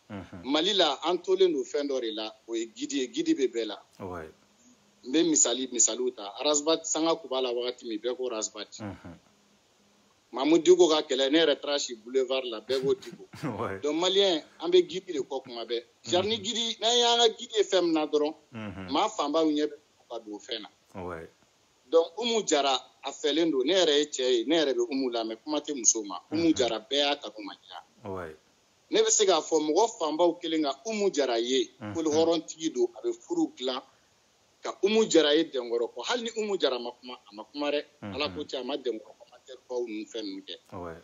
Mali la an tolen don fɛn dɔ de la o ye guide ye guide bɛ bɛɛ la n bɛ misaliw ta Rasbat sanga kun b'a la wagati min bɛɛ ko Rasbat Mamu Diko ka kɛlɛ ne yɛrɛ taara si boulevard la bɛɛ ko Diko donc malien an bɛ guide de kɔ kuma bɛɛ genre ni guide n'an y'an ka guide ye fɛn min na dɔrɔn maa fanba ɲɛ bɛ ka don o fɛn na donc Umu Jara a fɛlen don ne yɛrɛ ye cɛ ye ne yɛrɛ bɛ Umu lamɛn kuma tɛ muso ma Umu Jara bɛɛ y'a kanu ma diya ne bɛ se k'a fɔ mɔgɔ fanbaw kelen ka Umu Jara ye poli hɔrɔntigi don a bɛ furu dilan ka Umu Jara ye denkɔrɔ kɔ hali ni Umu Jara ma kuma a ma kuma dɛ ala ko cɛ a ma denkɔrɔ baw ni fɛn ninnu kɛ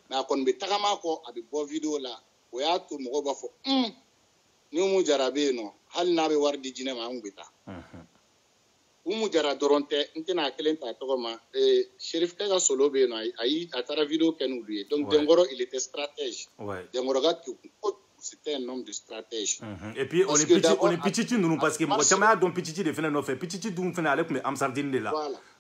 mais a kɔni bɛ tagama kɔ a bɛ bɔ video la o y'a to mɔgɔw b'a fɔ ni Umu Jara bɛ yen nɔ hali n'a bɛ wari di jinɛ ma an bɛ taa Umu Jara dɔrɔn tɛ n tɛna a kelen ta tɔgɔ ma Sheriff ka solo bɛ yen nɔ a taara video kɛ n'olu ye donc Denkɔrɔ il était stratège Denkɔrɔ ka c'était un homme de stratège et puis on est Pichichi ninnu parce que mɔgɔ caman y'a dɔn Pichichi de fɛnɛ nɔfɛ Pichichi dun fɛnɛ ale tun bɛ Amsardine de la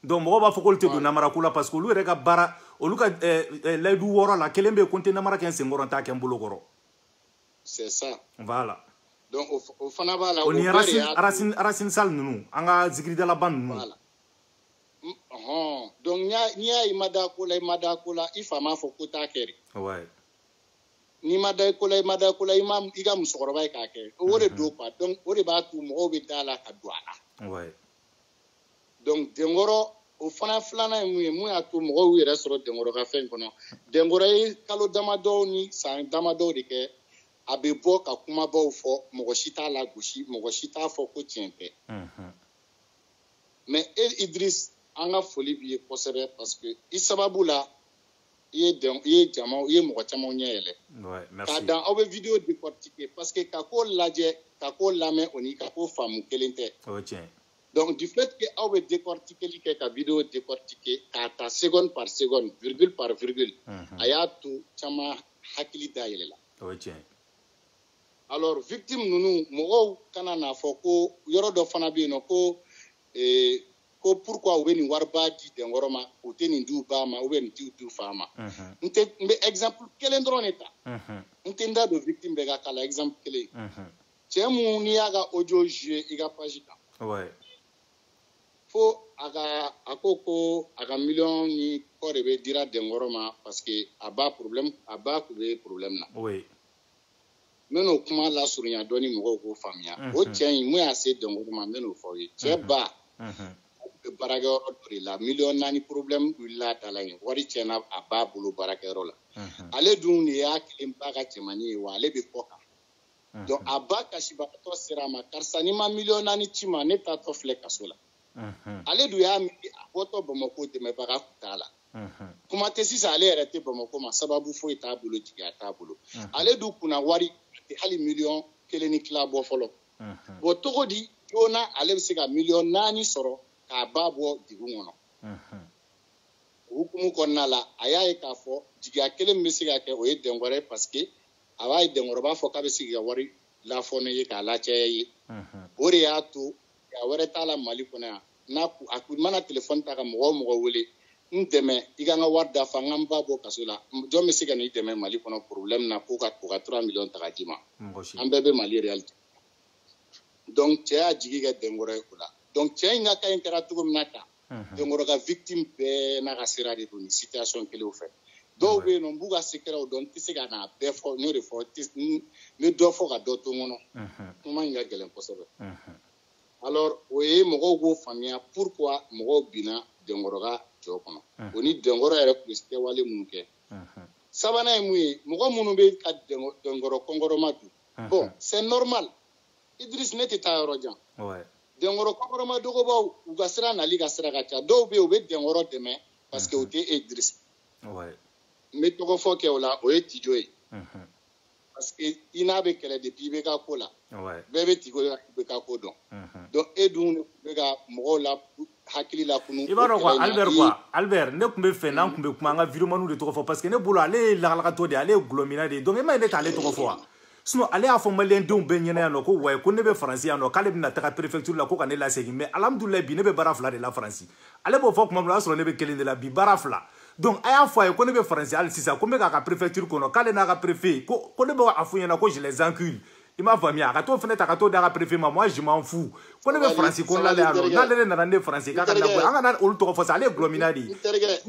donc mɔgɔw b'a fɔ k'olu tɛ don namara ko la parce que olu yɛrɛ ka baara olu ka layidu 6 la kelen bɛ yen ko n tɛ namara kɛ n senkɔrɔ n t'a kɛ n bolo kɔrɔ c'est ça voilà donc o fana b'a la o ni Racine Sall ninnu an ka zikiridalaba ninnu donc n'i y'a ye i ma da ko la i fa m'a fɔ ko t'a kɛ de n'i ma da ko la i ka musokɔrɔba ye k'a kɛ o de don quoi donc o de b'a to mɔgɔw bɛ da la ka don a la donc Denkɔrɔ o fana filanan ye mun y'a to mɔgɔw yɛrɛ sɔrɔ Denkɔrɔ ka fɛn kɔnɔ Denkɔrɔ ye kalo damadɔ ni san damadɔ de kɛ a bɛ bɔ ka kumabaw fɔ mɔgɔ si t'a lagosi mɔgɔ si t'a fɔ ko tiɲɛ tɛ mais Idriss an ka foli b'i ye kosɛbɛ parce que i sababu la i ye mɔgɔ caman ɲɛ yɛlɛ k'a dan aw bɛ video décortiquer parce que ka ko lajɛ ka ko lamɛn o ni ka ko faamu kelen tɛ donc du fait que aw bɛ décortiquer kɛ ka video décortiquer k'a ta seconde par seconde virgule par virgule a y'a to caman hakili da yɛlɛla alors victime ninnu mɔgɔw kana n'a fɔ ko yɔrɔ dɔ fana bɛ yen nɔ ko pourquoi u bɛ nin wariba di Denkɔrɔ ma u tɛ nin di u ba ma ou bien nin di u fa ma n bɛ exemple kelen dɔrɔn de ta n tɛ n da don victime bɛɛ ka k'a la exemple kelen cɛ mun n'i y'a ka audio joué i ka page kan fo a ko a ka miliyɔn ni kɔ de bɛ dira Denkɔrɔ ma parce que a ba tun bɛ problème na n bɛn'o kuma lasurunya dɔɔni mɔgɔw k'o faamuya o cɛ in mun y'a se Denkɔrɔ ma n bɛn'o fɔ aw ye cɛ ba baarakɛyɔrɔ dɔ de la miliyɔn 4 problème wulila a da la yen wari tiɲɛna a b'a bolo baarakɛyɔrɔ la ale dun de y'a kelen ba ka cɛmannin ye wa ale bɛ kɔ kan donc a ba kasibagatɔ sera a ma karisa n'i ma miliyɔn 4 ci ma ne taatɔ filɛ kaso la ale dun y'a miiri a bɔtɔ Bamako dɛmɛbaga tun t'a la kuma tɛ sisan ale yɛrɛ tɛ Bamako ma sababu foyi t'a bolo jigiya t'a bolo ale dun kunna wari hali miliyɔn 1 ni tila bɔ fɔlɔ bon cogo di joona ale bɛ se ka miliyɔn 4 sɔrɔ k'a ba bɔ digun kɔnɔ hukumu kɔnɔna la a y'a ye k'a fɔ jigiya kelen min bɛ se ka kɛ o ye Denkɔrɔ ye parce que a b'a ye Denkɔrɔ b'a fɔ k'a bɛ se ka wari lafɔ ne ye k'a lacaya ye o de y'a to a wɛrɛ t'a la Mali kɔnɔ yan a kun mana téléphone ta ka mɔgɔ o mɔgɔ wele n dɛmɛ i ka n ka wari dafa n ka n ba bɔ kaso la jɔn bɛ se ka n'i dɛmɛ Mali kɔnɔ problème na ko ka 3 millions ta ka d'i ma an bɛɛ bɛ Mali réalité donc cɛ y'a jigi kɛ Denkɔrɔ ye o la donc cɛ in ka cas in kɛra cogo min na tan Denkɔrɔ ka victime bɛɛ n'a ka sira de don ni situation kelenw fɛ dɔw bɛ yen nɔ n b'u ka secret dɔn n tɛ se ka n'a bɛɛ fɔ n y'o de fɔ n bɛ dɔ fɔ ka dɔ to n kɔnɔ kuma in ka gɛlɛn kosɛbɛ alors o ye mɔgɔw k'o faamuya pourquoi mɔgɔw binna Denkɔrɔ ka jɔ kɔnɔ o ni Denkɔrɔ yɛrɛ tun bɛ kɛwale minnu kɛ sabanan ye mun ye mɔgɔ minnu bɛ ka Denkɔrɔ kɔnkɔrɔma dun bon c'est normal Idriss ne tɛ taa yɔrɔ jan ouais denkɔrɔ kɔkɔrɔma dɔgɔbaw u ka sira nali ka sira ka ca dɔw bɛ yen u bɛ denkɔrɔ dɛmɛ parce que o tɛ Idriss ouais n bɛ tɔgɔ fɔ kɛ o la o ye Tijo ye parce que i n'a bɛ kɛlɛ depuis i bɛ ka ko la ouais bɛɛ bɛ Tijo la i bɛ ka ko dɔn donc e dun bɛ ka mɔgɔw la hakili la kunu i b'a dɔn quoi Albert quoi Albert ne tun bɛ fɛ n'an tun bɛ kuma an ka vidéoman de tɔgɔ fɔ parce que ne bolo ale ye lagalakatɔ de ye ale ye gulɔmina de ye donc e ma ye ne t'ale tɔgɔ fɔ wa sinon ale y'a fɔ maliyɛn denw bɛɛ ɲɛna yan nɔ ko wayi ko ne bɛ Faransi yan nɔ k'ale bɛna taga préfecture la ko ka ne lasegin mais alhamdulilayi bi ne bɛ baara 2 de la Faransi ale b'o fɔ tuma min o y'a sɔrɔ ne bɛ 1 de la bi baara 2 donc a y'a fɔ a ye ko ne bɛ Faransi hali sisan ko n bɛ k'a ka préfecture kɔnɔ k'ale n'a ka préfet ko ne bɛ a f'u ɲɛna ko je les encule i m'a faamuya a ka t'o fɛnɛ ta ka t'o d'a ka préfet ma moi je m'en fous ko ne bɛ Faransi kɔnɔna la yan nɔ n'ale de nana ne Faransi k'a ka na bɔ an kana olu tɔgɔ fɔ sa ale ye gulɔmina de ye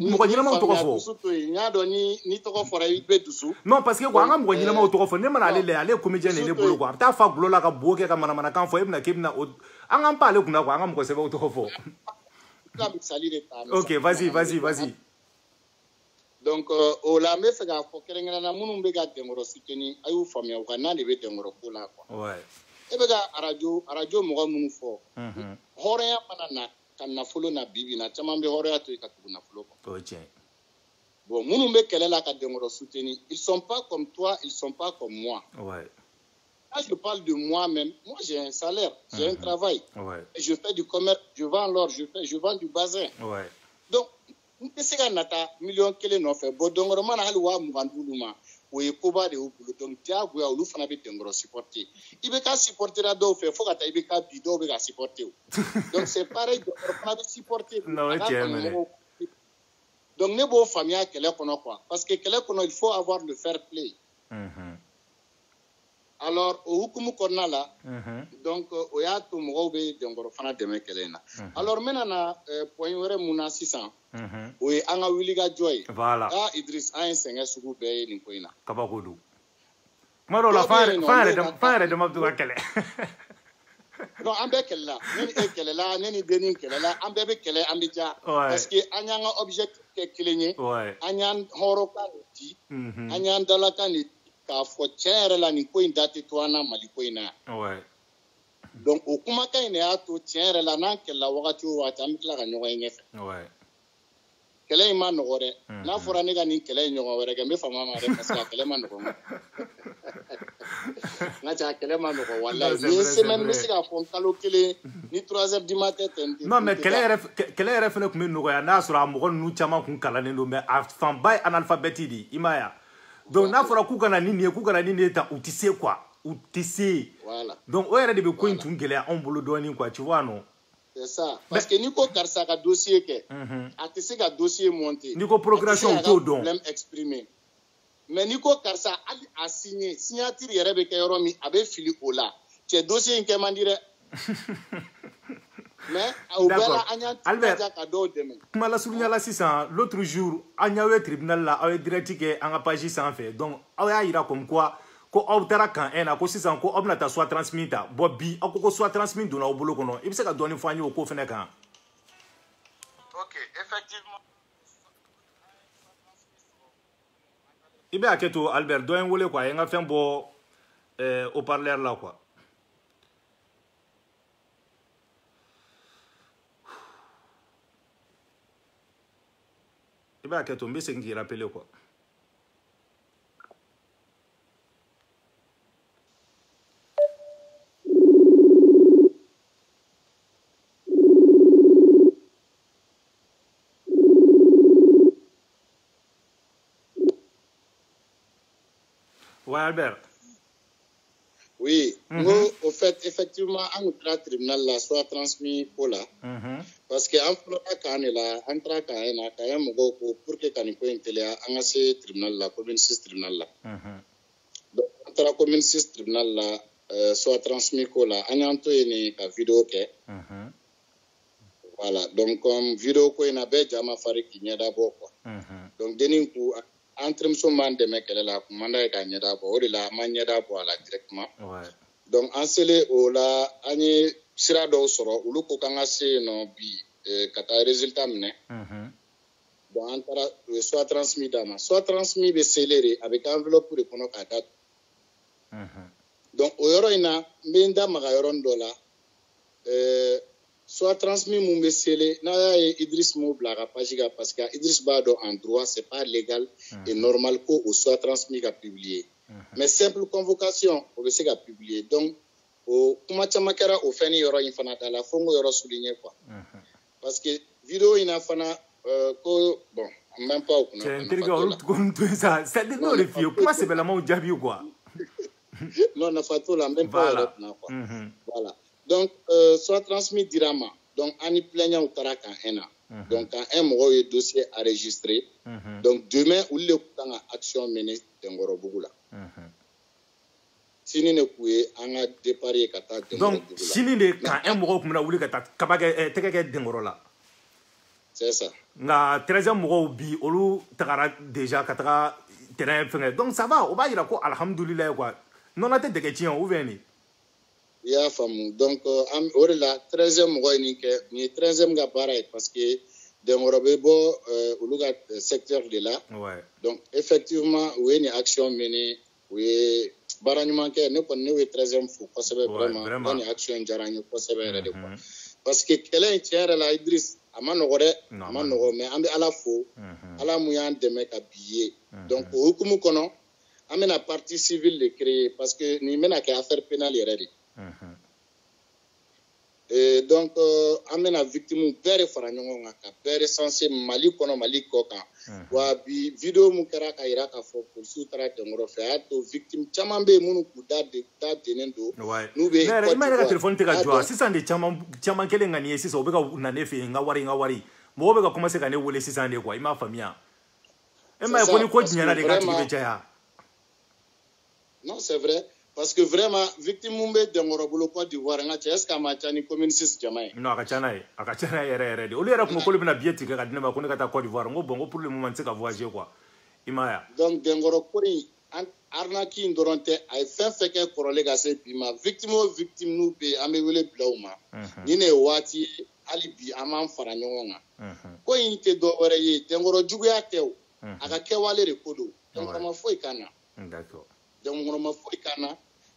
mɔgɔ ɲɛnamaw tɔgɔ fɔ n y'a dɔn ni tɔgɔ fɔra i bɛ dusu non parce que quoi an ka mɔgɔ ɲɛnamaw tɔgɔ fɔ ne mana ale lajɛ ale ye comédien de ye ne bolo quoi a bɛ taa fa gulo la ka bo kɛ ka manamanakan fɔ e bɛna k'e bɛna o an k'an pan ale kunna quoi an ka mɔgɔ sɛbɛw tɔgɔ fɔ ok vas-y donc o la n bɛ fɛ k'a fɔ kɛrɛnkɛrɛnnenya minnu bɛ ka denkɔrɔ soutenir a y'u faamuya u ka na de bɛ denkɔrɔ ko la quoi e bɛ ka arajo mɔgɔ minnu fɔ hɔrɔnya mana na ka nafolo na bi bi in na caman bɛ hɔrɔnya to yen ka tugu nafolo kɔ o ye tiɲɛ bon minnu bɛ kɛlɛ la ka denkɔrɔ soutenir ils sont pas comme toi ils sont pas comme moi là je parle de moi-même moi j'ai un salaire j'ai un travail je fais du commerce je vends l'or je vends du bazin donc n tɛ se ka nata 1,1 nɔfɛ bon denkɔrɔ mana hali 25,000 ma o ye koba de y'u bolo donc diyagoya olu fana bɛ denkɔrɔ supporter i bɛ ka supporter a dɔw fɛ fo ka taa i bɛ ka bi dɔw bɛ ka supporter o donc c'est pareil denkɔrɔ fana bɛ supporter donc ne b'o faamuya kɛlɛ kɔnɔ quoi parce que kɛlɛ kɔnɔ il faut avoir le fair play alors o hukumu kɔnɔna la donc o y'a to mɔgɔw bɛ denkɔrɔ fana dɛmɛ kɛlɛ in na alors n bɛna na point wɛrɛ mun na sisan o ye an ka wulikajɔ ye Idriss an ye sɛgɛn sugu bɛɛ ye nin ko in na kabako don kuma dɔw la fan yɛrɛ dama bɛ to ka kɛlɛ non an bɛɛ kɛlɛla ne ni e kɛlɛla ne ni Denin kɛlɛla an bɛɛ bɛ kɛlɛ an bɛ ja parce que an y'an ka objectif kɛ kelen ye an y'an hɔrɔnkan de di an y'an dalakan de k'a fɔ tiɲɛ yɛrɛ la nin ko in da tɛ to an na Mali ko in na yan donc o kumakan in de y'a to tiɲɛ yɛrɛ la n'an kɛlɛla wagati o wagati an bɛ tila ka ɲɔgɔn ye ɲɛfɛ kɛlɛ in ma nɔgɔ dɛ n'a fɔra ne ka nin kɛlɛ in ɲɔgɔn wɛrɛ kɛ n bɛ fama ma dɛ parce que a kɛlɛ ma nɔgɔ n ka ca a kɛlɛ ma nɔgɔ walayi ni semaine bɛ se k'a fɔ kalo kelen ni 3h du matin tɛ n tɛ non mais kɛlɛ yɛrɛ fɛnɛ tun bɛ nɔgɔya n'a sɔrɔ a mɔgɔ ninnu caman kun kalannen don mais a fanba ye analphabète de ye i m'a ye donc n'a fɔra k'u kana nin ye k'u kana nin de ta u tɛ se quoi u tɛ se donc o yɛrɛ de bɛ ko in tun gɛlɛya anw bolo dɔɔnin quoi tu vois non c'est ça parce que ni ko karisa ka dossier kɛ a tɛ se ka dossier monter ni ko procuration u t'o dɔn problème exprimer mais ni ko karisa hali a signer signature yɛrɛ bɛ kɛ yɔrɔ min a bɛ fili o la cɛ dossier in kɛ man di dɛ mais o bɛɛ la an y'an timinanja ka dɔw dɛmɛ kuma lasurunya la sisan l'autre jour an y'aw ye tribunal la aw ye direct kɛ an ka page sanfɛ donc aw y'a yira comme quoi ko aw taara kan 1 na ko sisan ko aw bɛna taa soit transmis ta bon bi aw ko soit transmis donna aw bolo kɔnɔ i bɛ se ka dɔɔni fɔ an ye o ko fɛnɛ kan ok effectivement i bɛ hakɛ to Albert dɔ ye n wele quoi a ye n ka fɛn bɔ haut-parleur la quoi i bɛ hakɛ to n bɛ segin k'i rappeler quoi ouais Albert oui au fait effectivement an taara tribunal la soit transmis ko la parce que an fɔlɔla kan de la an taara kan na kan mɔgɔw ko pour que ka nin ko in teliya an ka se tribunal la commune 6 tribunal la donc an taara commune 6 tribunal la soit transmis ko la an y'an to yen ka vidéo kɛ voilà donc comme vidéo ko in na bɛɛ ja ma fari k'i ɲɛda bɔ quoi donc Denin ko an terimuso m'an dɛmɛ kɛlɛ la a kun man d'a ye k'a ɲɛda bɔ o de la an ma ɲɛda bɔ a la directement donc an selen o la an ye sira dɔw sɔrɔ olu ko k'an ka se yen nɔ bi ka taa résultat minɛ donc an taara u ye soit transmis d'a ma soit transmis bɛ sele de a bɛ kɛ enveloppe de kɔnɔ k'a datugu donc o yɔrɔ in na n bɛ n da maga yɔrɔnin dɔ la soit transmis mun bɛ sele n'a y'a ye Idriss m'o bila a ka page kan parce que Idriss b'a dɔn en droit c'est pas légal et normal ko o soit transmis ka publier mais simple convocation o bɛ se ka publier donc o kuma caman kɛra o fɛn ni yɔrɔ in fana da la fo n k'o yɔrɔ souligner quoi parce que vidéo in na fana ko bon même pas o kunna c'est-à-dire n'o de f'i ye kuma sɛbɛlamaw jaabi quoi non nafa t'o la même pas yɛrɛ kunna quoi voilà donc soit transmis dirama donc an ni plaignant taara kan un na donc quand un mɔgɔw ye dossier enregistré donc demain olu de kan ka action mener Dengɔrɔbugu la sini ne k'u ye an ka départ ye ka taa Dengɔrɔbugu la donc sini de kan un mɔgɔw tun bɛna wuli ka taa kaba kɛ tɛgɛ kɛ Dengɔrɔ la c'est ça nka 13e mɔgɔw bi olu tagara déjà ka taga terrain fɛngɛ donc ça va o b'a yira ko alhamdulilayi quoi nɔnɔ tɛ dɛgɛ tiɲɛ ou bien ni i y'a faamu donc o de la 13e mɔgɔ ye nin kɛ nin ye 13e ka baara ye parce que Dengɔrɔ bɛ bɔ olu ka secteur de la donc effectivement u ye nin action mené u ye baara ɲuman kɛ ne kɔni ne ye 13e fo kosɛbɛ vraiment nin action diyara n ye kosɛbɛ yɛrɛ de quoi parce que kɛlɛ in tiɲɛ yɛrɛ la Idriss a ma nɔgɔ dɛ a ma nɔgɔ mais an bɛ Ala fo Ala mun y'an dɛmɛ ka bi ye donc o hukumu kɔnɔ an bɛna partie civile de créer parce que nin bɛna kɛ affaire pénale yɛrɛ de donc an bɛna victime bɛɛ de fara ɲɔgɔn kan ka bɛɛ recenser Mali kɔnɔ Mali kɔ kan wa bi vidéo mun kɛra ka yira k'a fɔ polisiw taara Dengɔrɔ fɛ a y'a to victime caman bɛ yen minnu k'u da dennen don n'u bɛ i ma yɛrɛ ka telefɔni tɛ ka jɔ sisan de caman kelen ka nin ye sisan o bɛ ka na ne fɛ yen n ka wari mɔgɔw bɛ ka commencer ka ne wele sisan de quoi i m'a faamuya e ma ye ko ni ko diɲɛna de k'a tigi bɛ caya non c'est vrai parce que vraiment victime mun bɛ Dengɔrɔ bolo Côte d'Ivoire n ka cɛ est ce que a ma ca ni commune 6 jama ye non a ka ca n'a ye yɛrɛ de olu yɛrɛ tun ko k'olu bɛna billet tigɛ ka di ne ma ko ne ka taa Côte d'Ivoire n ko bon ko pour le moment n tɛ se ka voyager quoi i m'a ye donc Dengɔrɔ ko in arnaque in dɔrɔn tɛ a ye fɛn fɛn kɛ kɔrɔlen ka se bi ma victime o victime n'u bɛ yen an bɛ wele bila u ma ni ne ye waati ye hali bi an b'an fara ɲɔgɔn kan ko in tɛ dɔ wɛrɛ ye Dengɔrɔ juguya tɛ o a ka kɛwale de ko don Dengɔrɔ ma foyi k'an na Dengɔrɔ ma foyi k'an na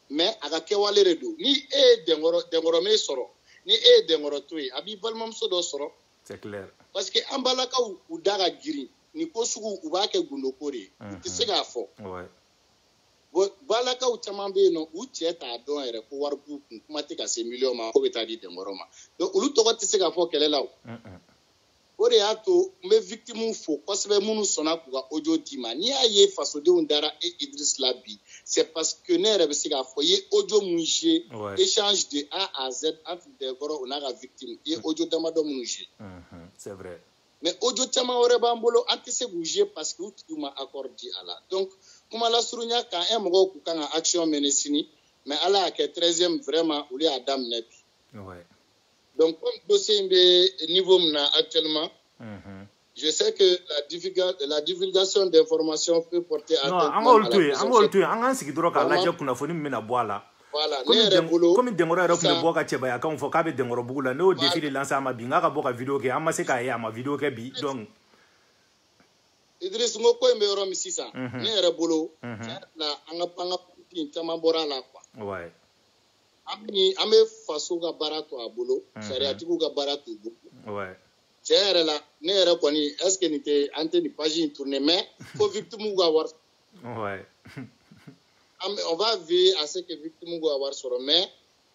mais a ka kɛwale de don ni e ye Dengɔrɔ m'e sɔrɔ ni e ye Dengɔrɔ to yen a b'i balimamuso dɔ sɔrɔ c'est clair parce que an balakaw u da ka girin ni ko sugu u b'a kɛ gundoko de ye u tɛ se k'a fɔ balakaw caman bɛ yen nɔ u cɛ t'a dɔn yɛrɛ ko wari b'u kun kuma tɛ ka se miliyɔn ma ko bɛ taa di Dengɔrɔ ma donc olu tɔgɔ tɛ se ka fɔ kɛlɛ la o o de y'a to n bɛ victime fo kosɛbɛ minnu sɔnna k'u ka audio d'i ma n'i y'a ye fasodenw dara Idriss la bi c'est parce que ne yɛrɛ bɛ se k'a fɔ i ye audio mun joué échange de A à Z entre Dengɔrɔ o n'a ka victime i ye audio damadɔ minnu joué c'est vrai mais audio caman wɛrɛ b'an bolo an tɛ se k'u joué parce que u tigiw ma accord di a la donc kuma lasurunya kan un mɔgɔw k'u kan ka action mener sini mais Ala y'a kɛ 13e vraiment olu y'a daminɛ bi donc comme dossier in bɛ niveau min na actuellement je sais que la divulgation d'informations peut porter atteinte à la présomption. An k'an sigi dɔrɔn k'a lajɛ kunnafoni min bɛna bɔ a la voilà ne yɛrɛ bolo komi Dengɔrɔ yɛrɛ tun bɛ bɔ ka cɛbayakanw fɔ k'a bɛ Dengɔrɔbugu la ne y'o défi de lancer a ma bi n k'a ka bɔ ka vidéo kɛ an ma se k'a ye a ma vidéo kɛ bi donc Idriss n ko ko in bɛ yɔrɔ min sisan ne yɛrɛ bolo tiɲɛ la an ka politique caman bɔra a la quoi an bɛ faso ka baara to a bolo sariyatigiw ka baara t'u bolo tiɲɛ yɛrɛ la ne yɛrɛ kɔni est ce que nin tɛ an tɛ nin page in tourner mais fo victime ka wari on va veiller à ce que victime ka wari sɔrɔ mais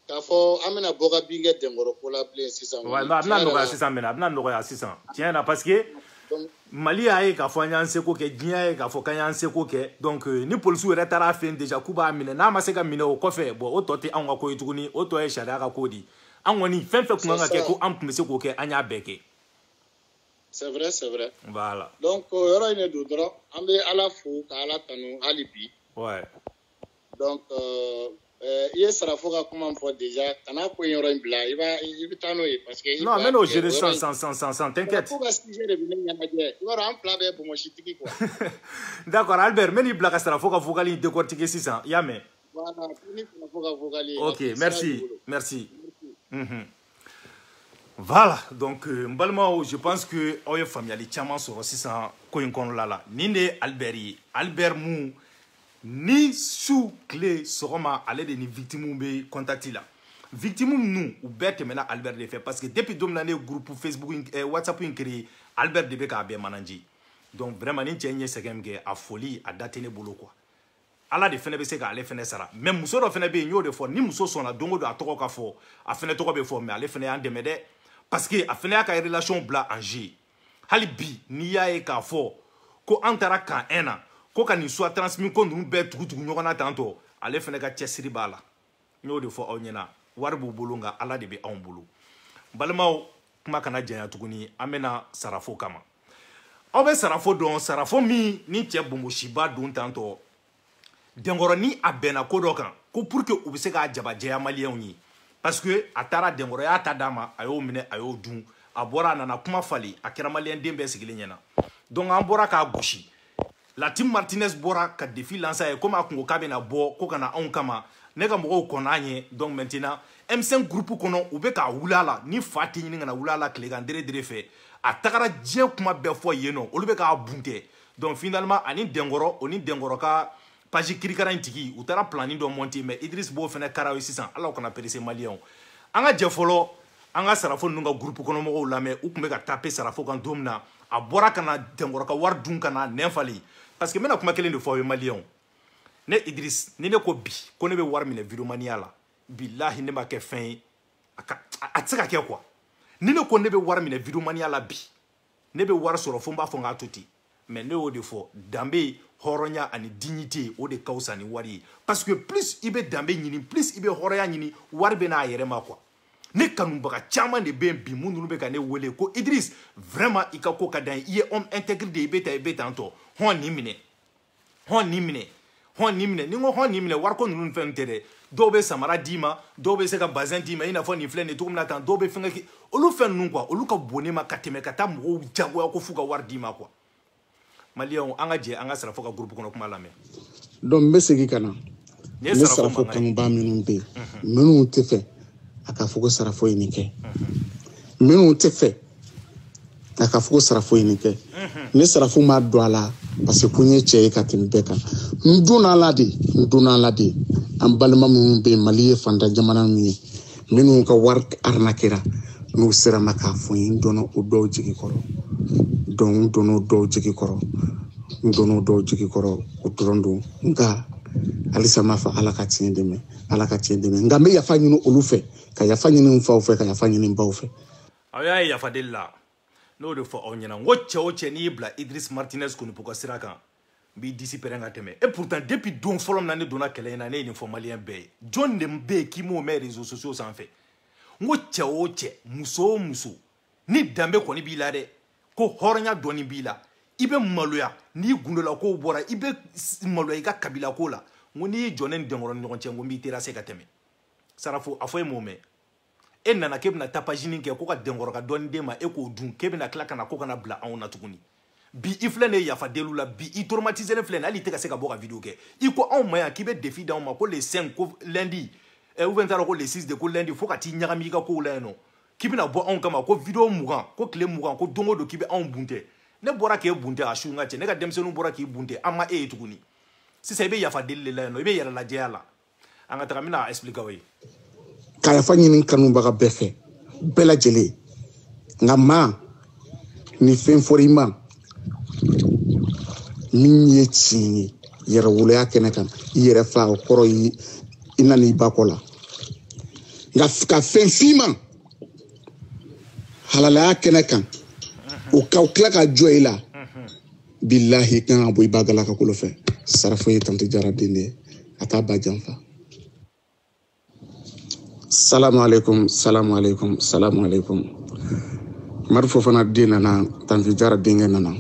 k'a fɔ an bɛna bɔ ka bin kɛ Dengɔrɔ ko la bilen sisan a bɛna nɔgɔya sisan mɛnɛ a bɛna nɔgɔya sisan tiɲɛ na parce que Mali y'a ye k'a fɔ an y'an seko kɛ diɲɛ y'a ye k'a fɔ k'an y'an seko kɛ donc ni polisiw yɛrɛ taara a fɛ yen déjà k'u b'a minɛ n'a ma se ka minɛ o kɔfɛ bon o tɔ tɛ anw ka ko ye tuguni o tɔ ye sariya ka ko di an kɔni fɛn fɛn kun kan ka kɛ ko an tun bɛ se k'o kɛ an y'a bɛɛ kɛ c'est vrai voilà donc yɔrɔ in de don dɔrɔn an bɛ Ala fo ka Ala tanu hali bi donc i ye Sarafo ka kuma fɔ déjà kana ko in yɔrɔ in bila i bɛ taa n'o ye parce que non mais n'o gérer sans t'inquiète ko ka sujet de bɛ ne ɲɛnajɛ i b'a dɔn an fila bɛɛ ye bɔnbɔnsitigi quoi d'accord Albert n bɛ n'i bila ka Sarafo ka vocal in décortiquer sisan i y'a mɛn voilà ko ni Sarafo ka vocal ye ok merci voilà donc n balimaw je pense que aw ye faamuyali caman sɔrɔ sisan ko in kɔnɔna la nin de ye Albert ye Albert mun ni su clé sogoma ale de ni victime be contacti la victime nous ou bête mena Albert de fait parce que depuis dominer groupe Facebook WhatsApp in créé Albert de be ka be mananji donc vraiment ni tient segem ke a folie a dater ne bolo quoi ala de fene be se ka ale fene sara même muso do fene be nyo de fo ni muso sona dongo do atoko ka fo a fene toko be fo mais ale fene an demede parce que a fene ka relation bla en jeu hali bi ni ya e ka fo ko antara kan ena ko ka ni soit transmis ko ndum be tugutugu nyogona tanto ale fene ka chesiri bala nyo de fo onyena warbu bulunga ala de be on bulu balmaw kuma kana janya tuguni amena sarafo kama obe sarafo don sarafo mi ni che bombo shiba don tanto dengoro ni abena ko dokan ko pour que ubise ka jaba jeya malien ni parce que atara dengoro ya tadama ayo mine ayo dun abora nana kuma fali akira malien dembe sigile nyena donc ambora ka gushi la team Martinez bora ka défi lança e comme akungo kabena bo ko kana on kama nega mo ko nanye donc maintenant M5 groupe kono ube ka wulala ni fati ni ngana wulala klega ndere dire fe atakara je kuma be fo yeno olube ka bunte donc finalement ani dengoro oni dengoro ka page kirikara intiki utara planning do monter mais Idriss Bo fene karawi 600 alors qu'on a percé malien anga je folo anga sarafo nunga groupe kono mo la mais ukumbe ka taper sarafo kan domna a bora kana dengoro ka war dun kana nenfali parce que mena kuma kelen de fo malien ne Idriss ni ne ko bi ko ne be war mine video mania la billahi ne ma ke fin atsaka ke quoi ni ne ko ne be war mine video mania la bi ne be war soro fo mba fo nga toti mais ne o de fo dambe horonya ani dignité o de kausa ni wari parce que plus ibe dambe nyini plus ibe horoya nyini war be na yere ma quoi ne kanu baka chama de ben bi mundu be ka ne wele ko Idriss vraiment ika ko kadan iye homme intégré de ibe tanto hon ni mine ni ngo hon ni mine war ko nunu fentere do be samara dima do be se ka bazin dima ina fo ni flene to kumna tan do be fenga ki olu fen nun quoi olu ka bonema kateme kata mo jago ko fuka war dima quoi malien anga je anga sara fo ka groupe kono kuma lame donc mbesegi kana ne sara fo kanu ba minun be minun te fe aka fo ko sara fo yinike minun te fe aka fo ko sara fo yinike ne sara fo ma do ala parce que kunye che ka tin beka nduna la de am balma mun be maliye fanda jamana ni minun ka war arnakira no sera maka fo yin dono o do jigi koro don dono do jigi koro o trondo nga alisa mafa alaka tiendeme nga me ya fanyinu olufe ka ya fanyinu mfa ofe ka ya fanyinu mba ofe aya ya fadilla no de fo onyana ngoche ni bla Idriss Martinez ko ni poko siraka bi disi perenga teme et pourtant depuis don folom na ne dona kele na ne ni fo malien be John Dembe ki mo me réseaux sociaux sans fait ngoche muso ni dambe ko ni bilade ko horonya doni bila ibe maloya ni gundola ko bora ibe maloya ka kabila ko la ngoni jonen dengoro nyon chengo mi terase ka teme sarafo afoy mome en nana kebna tapajini ke ko ka dengoro ka doni dema e ko dun kebna klaka na ko kana bla on na tukuni bi iflene ya fa delula bi i traumatiser le flene ali te ka se ka boka video ke iko on maya ki be défi dans ma ko le 5 ko lundi e ou 20 ko le 6 de ko lundi fo ka ti nyagami ka ko la no kibina bo on kama ko video mugan ko clé mugan ko dongo do kibe on bunte ne bora ke bunte a shunga che ne ka demsenu bora ki bunte ama e tukuni si sai be ya fa delile la no be yara la jela anga ta mina explica we ka ya fanyi nin kanu baga befe bela jele ngama ni fen forima minye chini yara wule ya kenekan yere fa okoro yi inani bakola nga ka fen fima halala kenekan o ka klaka joila billahi kan aboy bagala ka kulo fe sarafo yi tante jaradine ata ba jamfa salamu alaikum marfo fana dina na tante jaradine nana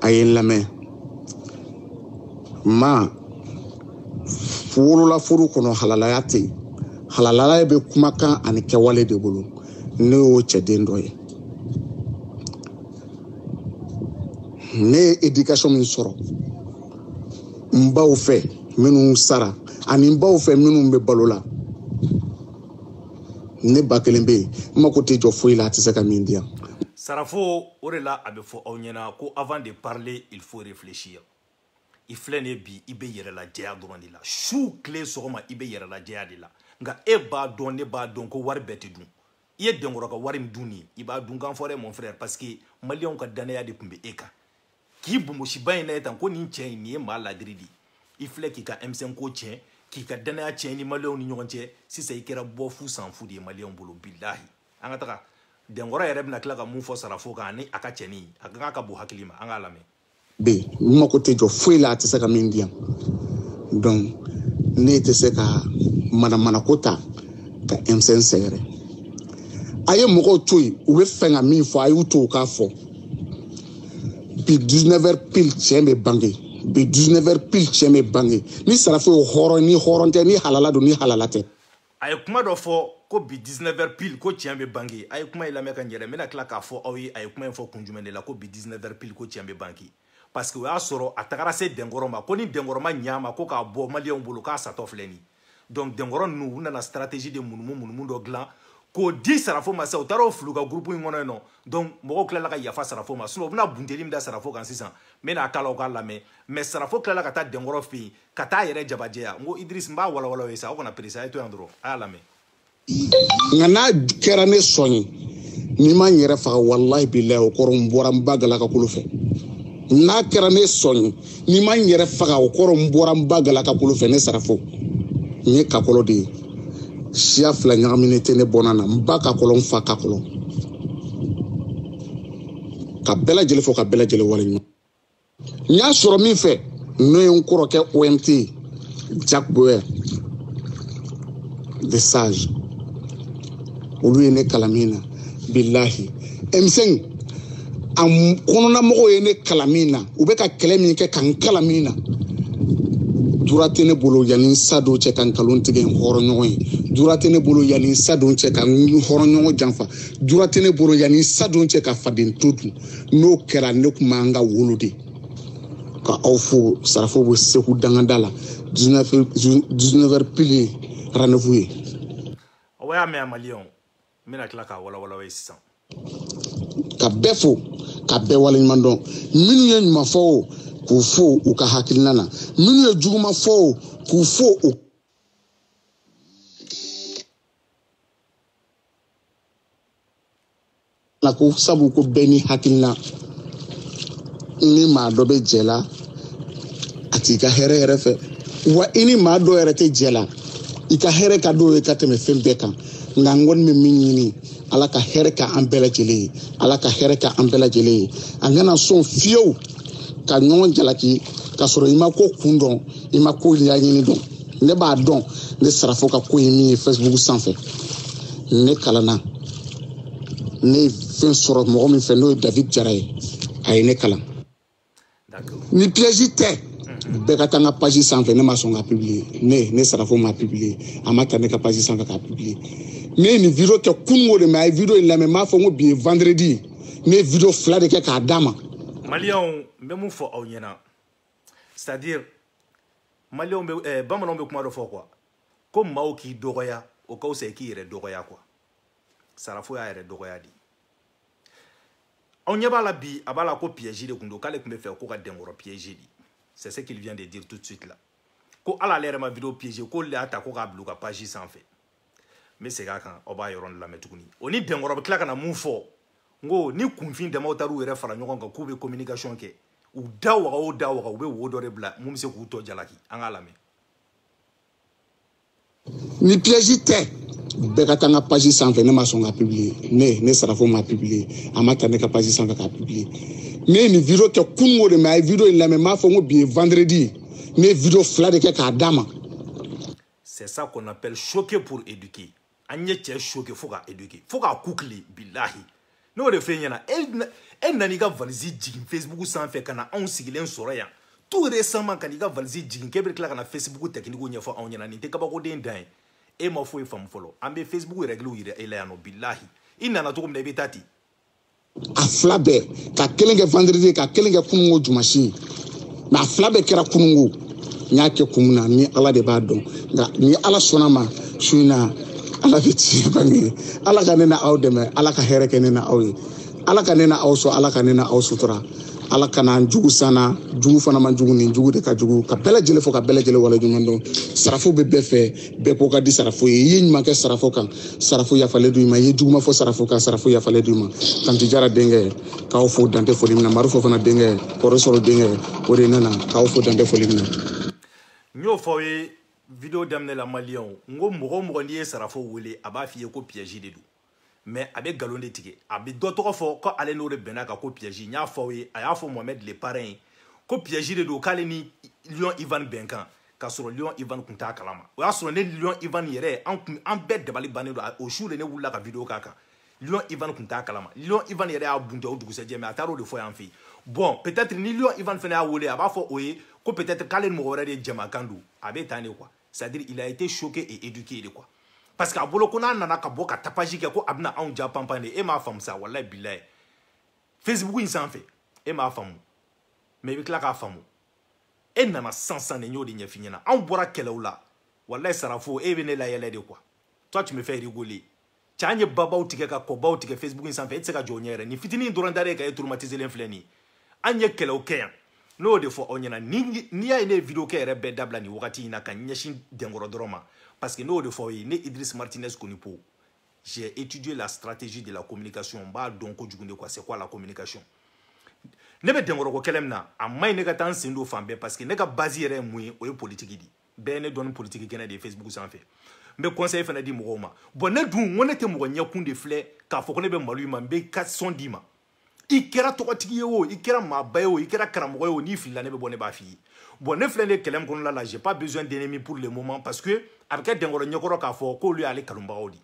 ayen lame ma furula furu kono halala be kumaka ani kewale de bolo ne o cheden doye ne education min soro mbaw fe minu sara ani mbaw fe minu be balola ne bakelembe mako te jo foila tisaka mindia sarafo orela abe fo onyena ko avant de parler il faut réfléchir i filɛ nin ye bi i bɛ yɛrɛlajɛya dɔrɔn de la su tile sɔgɔma i bɛ yɛrɛlajɛya de la nka e b'a dɔn ne b'a dɔn ko wari bɛɛ tɛ dun i ye denkɔrɔ ka wari min dun nin i b'a dun kan fɔ dɛ mon frère parce que maliyɛnw ka danaya de tun bɛ e kan k'i bonbosiba in na ye tan ko nin cɛ in nin ye maa ladiri de i filɛ k'i ka M5 ko tiɲɛ k'i ka danaya tiɲɛ ni maliyɛnw ni ɲɔgɔn cɛ sisan i kɛra bɔ fu san fu de ye maliyɛnw bolo bilahi an ka taga denkɔrɔ yɛrɛ bɛna tila ka mun fɔ Sarafo kan ani a ka cɛnin a kan ka bon hakili ma an k'a lamɛn be mako tɛ jɔ foyi la a tɛ se ka min diyan donc ne tɛ se ka mana ko ta ka M5 sɛgɛrɛ a ye mɔgɔw to yen u bɛ fɛn ka min fɔ a y'u to u k'a fɔ bi 19h pile tiɲɛ bɛ bange bi 19h pile tiɲɛ bɛ bange ni Sarafo ye hɔrɔn ni hɔrɔn tɛ ni halala don ni halala tɛ a ye kuma dɔ fɔ ko bi 19h pile ko tiɲɛ bɛ bange a ye kuma in lamɛn ka ɲɛrɛ n bɛna tila k'a fɔ aw ye a ye kuma in fɔ kun jumɛn de la ko bi 19h pile ko tiɲɛ bɛ bange parce que o y'a sɔrɔ a tagara se denkɔrɔ ma ko ni denkɔrɔ ma ɲɛ a ma ko k'a bɔ maliyɛnw bolo k'a satɔ filɛ nin donc denkɔrɔ ninnu u nana stratégie de munumunu dɔ dilan k'o di Sarafo ma sisan u taara o fili u ka groupe in kɔnɔ yen nɔ donc mɔgɔw tilala ka yafa Sarafo ma sinon u bɛna bunteli min da Sarafo kan sisan n bɛna k'a la u k'a lamɛn mais Sarafo tilala ka taa denkɔrɔ fɛ yen ka taa a yɛrɛ jabajɛya n ko Idriss n b'a walawala ye sa aw kana perese a ye to yan dɔrɔn a y'a lamɛn nka n'a kɛra ne sɔn ye n'i ma n yɛrɛ faga walahi bilahi o kɔrɔ n bɔra n ba galakakolo fɛ n'a kɛra ne sɔn ye n'i ma n yɛrɛ faga o kɔrɔ n bɔra n ba galakakolo fɛ ne Sarafo n ye kakɔlɔ de ye siya fila ɲagaminen tɛ ne bɔnna na n ba kakɔlɔ n fa kakɔlɔ ka bɛɛ lajɛlen fɔ ka bɛɛ lajɛlen waleɲuman n y'a sɔrɔ min fɛ n'o ye n kɔrɔkɛ OMT Jack Boer de Sage olu ye ne kalan min na bilahi M5 a kɔnɔna mɔgɔw ye ne kalan min na u bɛ ka kɛlɛ min kɛ ka n kalan min na dura tɛ ne bolo yanni sa dɔw cɛ ka n kalon tigɛ n hɔrɔn ɲɔgɔn ye dura tɛ ne bolo yanni sa dɔw cɛ ka n hɔrɔn ɲɔgɔn janfa dura tɛ ne bolo yanni sa dɔw cɛ ka faden to dun n'o kɛra ne tun b'an ka wolo de ka aw fo Sarafo bɛ Segu dangada la 19h pile rendez-vous ye o y'a mɛn maliyɛnw n bɛna tila k'a walawala ye sisan ka bɛɛ fo ka bɛɛ waleɲuman dɔn minnu ye ɲuman fɔ o k'u fo u ka hakilina na minnu ye juguman fɔ o k'u fo o la ko sabu ko bɛɛ ni hakilina ni maa dɔ bɛ jɛ la a t'i ka hɛrɛ yɛrɛ fɛ wa i ni maa dɔ yɛrɛ tɛ jɛ la i ka hɛrɛ ka d'o ye ka tɛmɛ fɛn bɛɛ kan nka n kɔni bɛ min ɲini Ala ka hɛrɛ kɛ an bɛɛ lajɛlen ye Ala ka hɛrɛ kɛ an bɛɛ lajɛlen ye a kana sɔn fiyewu ka ɲɔgɔn jalaki ka sɔrɔ i ma ko kun dɔn i ma ko ɲɛɲini dɔn ne b'a dɔn ne Sarafo ka ko ye min ye Facebook sanfɛ ne kalanna ne ye fɛn sɔrɔ mɔgɔ min fɛ n'o ye David Jara ye a ye ne kalan ni piège tɛ bɛɛ ka taa n ka page sanfɛ ne ma sɔn ka publier ne Sarafo ma publier a ma ta ne ka page sanfɛ ka publier ne ye nin vidéo kɛ kunungo de mais a ye vidéo in lamɛn n m'a fɔ n ko bi ye vendredi ne ye vidéo fila de kɛ k'a d'a ma maliyɛnw n bɛ mun fɔ aw ɲɛna c'est à dire maliyɛnw bɛ bamananw bɛ kuma dɔ fɔ quoi ko maaw k'i dɔgɔya o ka fisa i k'i yɛrɛ dɔgɔya quoi Sarafo y'a yɛrɛ dɔgɔya de aw ɲɛ b'a la bi a b'a la ko piège de tun don k'ale tun bɛ fɛ ko ka denkɔrɔ piège de c'est ce qu'il vient de dire tout de suite là ko ala ale yɛrɛ ma vidéo piège ko le y'a ta ko k'a bila u ka page sanfɛ n bɛ segin a kan aw b'a yɔrɔ lamɛn tuguni o ni denkɔrɔ bɛ tila ka na mun fɔ n ko ni kunfin damaw taara u yɛrɛ fara ɲɔgɔn kan k'u bɛ communication kɛ u da waga o da waga u bɛ wo dɔ de bila mun bɛ se k'u tɔ jalaki an k'a lamɛn ni piège tɛ bɛɛ ka taa n ka page sanfɛ ne ma sɔn ka publier ne Sarafo ma publier a ma ta ne ka page sanfɛ ka publier ne ye nin vidéo kɛ kunungo de mais a ye vidéo in lamɛn n m'a fɔ n ko bi ye vendredi ne ye vidéo fila de kɛ k'a d'a ma c'est ça qu'on appelle choquer pour éduquer an ye cɛ choquer fo ka éduquer fo k'a kukili bilahi n'o de fɛ ɲɛna e nana i ka valise jigin Facebook sanfɛ ka na anw sigilen sɔrɔ yan tout récemment ka n'i ka valise jigin k'e bɛ tila ka na Facebook technique ɲɛfɔ anw ɲɛna nin tɛ kabakoden dan ye e ma foyi faamu fɔlɔ an bɛ Facebook règles yira e la yan nɔ bilahi i nana cogo min na i bɛ taa ten a fila bɛɛ ka kelen kɛ vendredi ka kelen kɛ kunungo jumasi mais a fila bɛɛ kɛra kunungo n y'a kɛ kun min na ni Ala de b'a dɔn nka ni Ala sɔnna ma su in na Ala bɛ tiɲɛ bange Ala ka ne na aw dɛmɛ Ala ka hɛrɛ kɛ ne na aw ye ala ka ne na aw sɔn ala ka ne na aw sutura ala ka n'an jugu sanna jugu fana man jugu nin jugu de ka jugu ka bɛɛ lajɛlen fɔ ka bɛɛ lajɛlen waleɲuman dɔn sarafo bɛ bɛɛ fɛ bɛɛ ko ka di sarafo ye i ye ɲuman kɛ sarafo kan sarafo yafalen do i ma i ye juguma fɔ sarafo kan sarafo yafalen do i ma Kanti Jara denkɛ k'aw fo dantɛ foli min na Marufo fana denkɛ Kɔrɔ Sɔrɔ denkɛ o de nana k'aw fo dantɛ foli min na n y'o fɔ ye video daminɛ la maliyɛnw n ko mɔgɔ o mɔgɔ n'i ye sarafo wele a b'a f'i ye ko piège de don mais a bɛ galon de tigɛ a bɛ dɔ tɔgɔ fɔ ko ale n'o de bɛnna kan ko piège n y'a fɔ aw ye a y'a fɔ Mohamed le parrain ye ko piège de don k'ale ni Lion Ivan bɛnkan k'a sɔrɔ Lion Ivan tun t'a kalama o y'a sɔrɔ ne Lion Ivan yɛrɛ an bɛɛ dabali bannen don o su de ne wulila ka video k'a kan Lion Ivan tun t'a kalama Lion Ivan yɛrɛ y'a bunte o dugusɛjɛ mais a taara o de fɔ yan fɛ bon peut-être ni Lion Ivan fana y'a wele a b'a fɔ o ye ko peut-être k'ale ni mɔgɔ wɛrɛ de jamakan don a bɛ tan de quoi c'est-à-dire il a été choqué et éduqué de quoi parce que a bolo ko n'a nana ka bɔ ka tapage kɛ ko a bɛna anw ja panpan de e m'a faamu sa wallahi billahi Facebook in sanfɛ e m'a faamu mais i bɛ tila k'a faamu e nana sansan de n y'o de ɲɛf'i ɲɛna anw bɔra kɛlɛw la wallahi sarafo e bɛ ne layɛlɛ de quoi toi tu me fais rigoler cɛ an ye babaw tigɛ ka kɔbaw tigɛ Facebook in sanfɛ e tɛ se ka jɔ o ɲɛ yɛrɛ nin fitinin dɔrɔn da e ka e traumatisé len filɛ nin ye an ye kɛlɛw kɛ yan n'o de fɔ aw ɲɛna n'i y'a ye ne ye video kɛ yɛrɛ bɛɛ dabila nin wagati in na ka ɲɛsin Denkɔrɔ dɔrɔn ma parce que n'o de fɔ aw ye ne Idriss Martinez Konipo j'ai étudié la stratégie de la communication n b'a dɔn kojugu de quoi c'est quoi la communication ne bɛ Denkɔrɔ ko kɛlɛ min na a ma ɲi ne ka taa n sen don fan bɛɛ parce que ne ka base yɛrɛ ye mun ye o ye politique di bɛɛ ye ne dɔn ni politique kɛnɛ de ye Facebook sanfɛ n bɛ conseil fana di mɔgɔw ma bon ne dun n ko ne tɛ mɔgɔ ɲɛkun de filɛ k'a fɔ ko ne bɛ malo in ma n bɛ ka sɔn d'i ma i kɛra tɔgɔtigi ye o i kɛra maaba ye o i kɛra karamɔgɔ ye o n'i filila ne bɛ bɔ ne b'a f'i ye bon ne filɛ ne kɛlɛ min kɔnɔna la j'ai pas besoin d'ennemis pour le moment parce que a bɛ kɛ Denkɔrɔ ɲɛkɔrɔ k'a fɔ k'olu y'ale kanubagaw de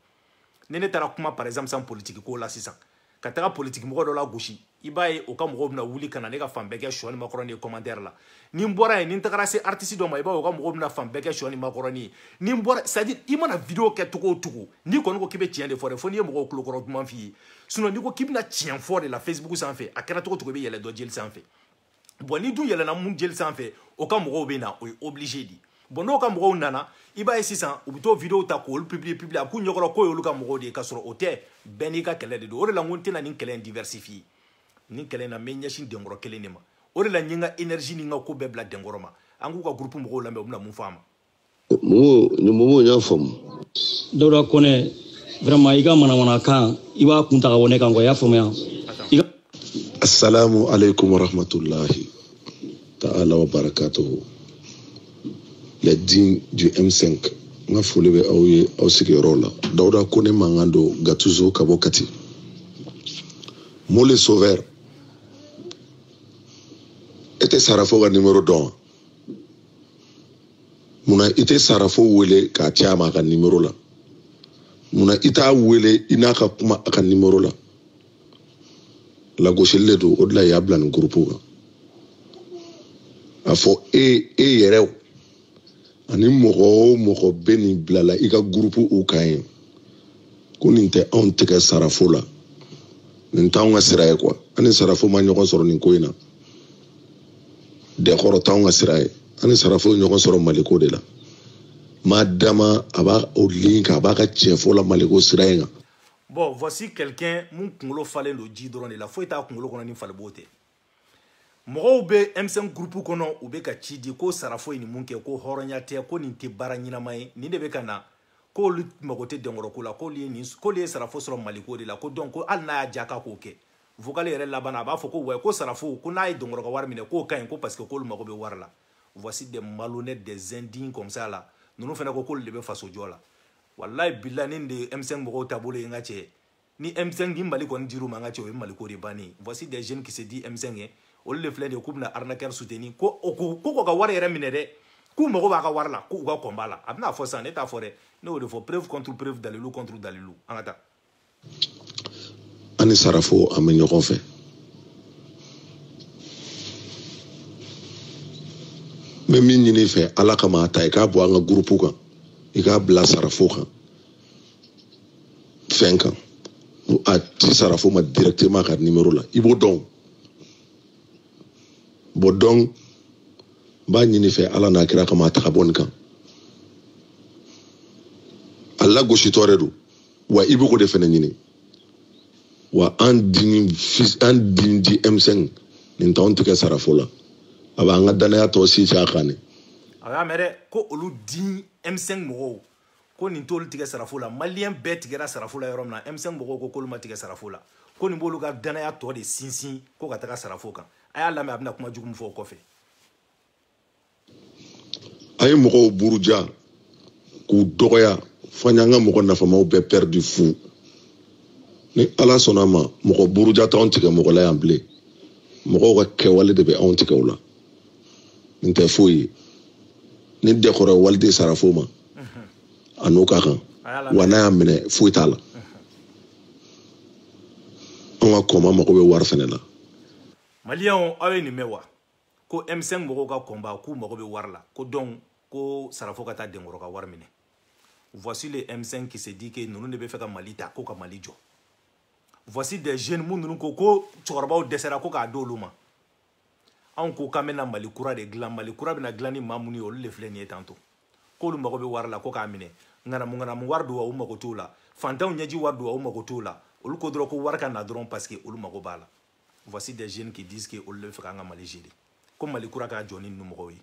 ni ne taara kuma par exemple san politique ko la sisan ka taga politique mɔgɔ dɔ la gosi i b'a ye o ka mɔgɔw bɛna wuli ka na ne ka fan bɛɛ kɛ sɔ ni makɔrɔni ye commentaire la ni n bɔra yen ni n tagara se artiste dɔ ma i b'a ye o ka mɔgɔw bɛna fan bɛɛ kɛ sɔ ni makɔrɔni ye ni n bɔra c'est à dire i mana video kɛ cogo o cogo n'i kɔni ko k'i bɛ tiɲɛ de fɔ dɛ fo n'i ye mɔgɔw tulokɔrɔ duman f'i ye sinon n'i ko k'i bɛna tiɲɛ fɔ de la Facebook sanfɛ a kɛra cogo o cogo i bɛ yɛlɛ dɔ jeli sanfɛ bon ni dun yɛlɛnna mun jeli sanfɛ o ka mɔgɔw bɛ na o ye obligé de bon n'o ka mɔgɔw nana i b'a ye sisan u bɛ t'o video ta k'olu publier a k'u ɲɛkɔrɔ k'o y'olu ka mɔgɔw de ye k'a sɔrɔ o tɛ bɛɛ n'i ka kɛlɛ de don o de la n ko n tɛna nin kɛlɛ in diversifier nin kɛlɛ in na n bɛ ɲɛsin Denkɔrɔ kelen de ma o de la n ye n ka énergie ni n ka ko bɛɛ bila Denkɔrɔ ma an k'u ka groupe mɔgɔw lamɛn u bɛna mun fɔ a ma. Momo y'a faamu. Dawuda Kɔnɛ vraiment i ka manamanakan i b'a kun ta ka bɔ ne kan quoi i y'a faamuya. Assalamu alaikum wa rahmatullahi ta'ala wa barakatuhu. Les dignes du M5 nga foli bɛ aw ye aw sigiyɔrɔ la Dawuda Kɔnɛ mankan don Gatuso ka bɔ Kati. Mole Sauveur e tɛ sarafo ka numéro dɔn munna i tɛ sarafo wele k'a ci a ma a ka numéro la munna i t'a wele i n'a ka kuma a ka numéro la lagosili de don o de la i y'a bila nin groupe kan a fɔ e yɛrɛ ani mɔgɔ o mɔgɔ bɛ nin bilala i ka groupe u kan ye ko nin tɛ anw tɛgɛ sarafo la nin t'anw ka sira ye quoi ani sarafo ma ɲɔgɔn sɔrɔ nin ko in na Denkɔrɔ t'anw ka sira ye ani sarafo ɲɔgɔn sɔrɔ Maliko de la maa dama a b'a o link a b'a ka tiɲɛfɔ la Maliko sira in kan. Bon, voici quelqu'un mun kunkolo falen do ji dɔrɔn de la foyi t'a kunkolo kɔnɔ ni falibo tɛ mɔgɔw bɛ M5 groupe kɔnɔ u bɛ ka ci di ko sarafo ye nin mun kɛ ko hɔrɔnya tɛ ko nin tɛ baara ɲɛnama ye nin de bɛ ka na k'olu mago tɛ Denkɔrɔ ko la k'olu ye sarafo sɔrɔ Maliko de la ko donc ko hali n'a y'a diya k'a k'o kɛ vocal yɛrɛ laban a b'a fɔ ko wa ko sarafo ko n'a ye Denkɔrɔ ka wari minɛ k'o ka ɲi ko parce que k'olu mago bɛ wari la voici des malhonnêtes des indignes comme ça là ninnu fana ko k'olu de bɛ faso jɔ la wallahi billahi nin de M5 mɔgɔw taabolo ye n ka cɛ ni M5 ni Mali kɔni dir'u ma n ka cɛ o ye Maliko de bannen voici des jeunes qui se dit M5 ye olu de filɛ de k'u bɛna arnaqueur soutenir ko k'u ka wari yɛrɛ minɛ dɛ k'u mago b'a ka wari la k'u ka kɔnba la a bɛna fɔ sisan ne t'a fɔ dɛ ne y'o de fɔ preuve contre preuve dalilu contre dalilu an ka taa. Ani sarafo an bɛ ɲɔgɔn fɛ n bɛ min ɲini fɛ ala kama a ta i k'a bɔ an ka groupe kan i k'a bila sarafo kan fɛn kan a ci sarafo ma directement ka numéro la i b'o dɔn bon donc n b'a ɲini fɛ ala n'a kira kama a ta ka bɔ nin kan a lagositɔ de don wa i bɛ k'o de fɛnɛ ɲini wa an din di M5 nin t'anw tigɛ sarafo la a b'an ka danaya tɔ si a kan ne a y'a mɛn dɛ ko olu di M5 mɔgɔw ko nin t'olu tigɛ sarafo la maliyɛn bɛɛ tigɛra sarafo la yɔrɔ min na M5 mɔgɔw ko k'olu ma tigɛ sarafo la ko nin b'olu ka danaya tɔ de sinsin ko ka taga sarafo kan a y'a lamɛn a bɛna kuma jugu min fɔ o kɔfɛ a ye mɔgɔw buruja k'u dɔgɔya fo an y'an ka mɔgɔ nafamaw bɛɛ perdu fu ni ala sɔnna a ma mɔgɔ buruja t'anw tigɛ mɔgɔ la yan bilen mɔgɔw ka kɛwale de bɛ anw tigɛ o la nin tɛ foyi ye ni dɛkɔrɔ waliden sarafo ma a n'o ka kan wa n'a y'a minɛ foyi t'a la an ka kɔnba mago bɛ wari fɛnɛ la maliyɛnw aw ye nin mɛn wa ko M5 mɔgɔw ka kɔnba k'u mago bɛ wari la ko donc ko sarafo ka taa denkɔrɔ ka wari minɛ voici les M5 qui se dit que ninnu de bɛ fɛ ka Mali ta ko ka Mali jɔ voici des jeunes mun ninnu ko cɛkɔrɔbaw dɛsɛra ko k'a d'olu ma anw ko k'an bɛna Mali kura de dilan Mali kura bɛna dilan ni maa minnu ye olu de filɛ nin ye tantôt k'olu mago bɛ wari la ko k'a minɛ ŋanamu wari don wa u mago t'o la fantanw ɲɛji wari don wa u mago t'o la olu ko dɔrɔn ko wari ka na dɔrɔn parce que olu mago b'a la voici des jeunes qui disent que olu de bɛ fɛ k'an ka Mali gérer ko Mali kura k'a jɔ ni ninnu mɔgɔw ye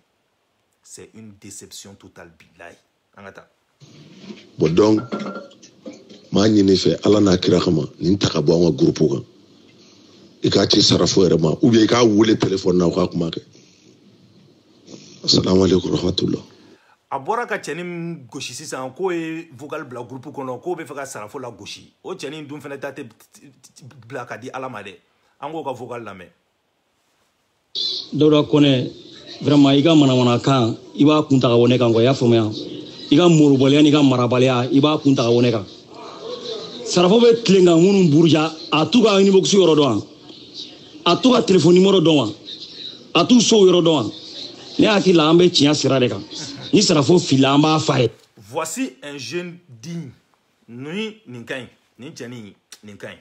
c'est une déception totale bilahi an ka taa bon donc maa ɲini fɛ ala n'a kira kama nin ta ka bɔ an ka groupe kan i k'a ci sarafo yɛrɛ ma ou bien i k'a wele téléphone na o k'a kuma kɛ assalamu alaikum rahmatullah a bɔra ka cɛnin gosi sisan k'o ye vocal bila groupe kɔnɔ k'o bɛ fɛ ka sarafo la gosi o cɛnin dun fɛnɛ ta tɛ bila ka di ala ma dɛ an k'o ka vocal lamɛn Dawuda Kone vraiment i ka manamana kan i b'a kun ta ka bɔ ne kan quoi i y'a faamuya i ka morobaliya n'i ka marabaliya i b'a kun ta ka bɔ ne kan sarafo bɛ tilen kan minnu buruja a t'u ka inbox yɔrɔ dɔn wa a t'u ka téléphone numéro dɔn wa a t'u so yɔrɔ dɔn wa ne hakili la an bɛ tiɲɛ sira de kan ni sarafo filila an b'a fa ye voici un jeune digne ni nin ka ɲi nin cɛnin nin ka ɲi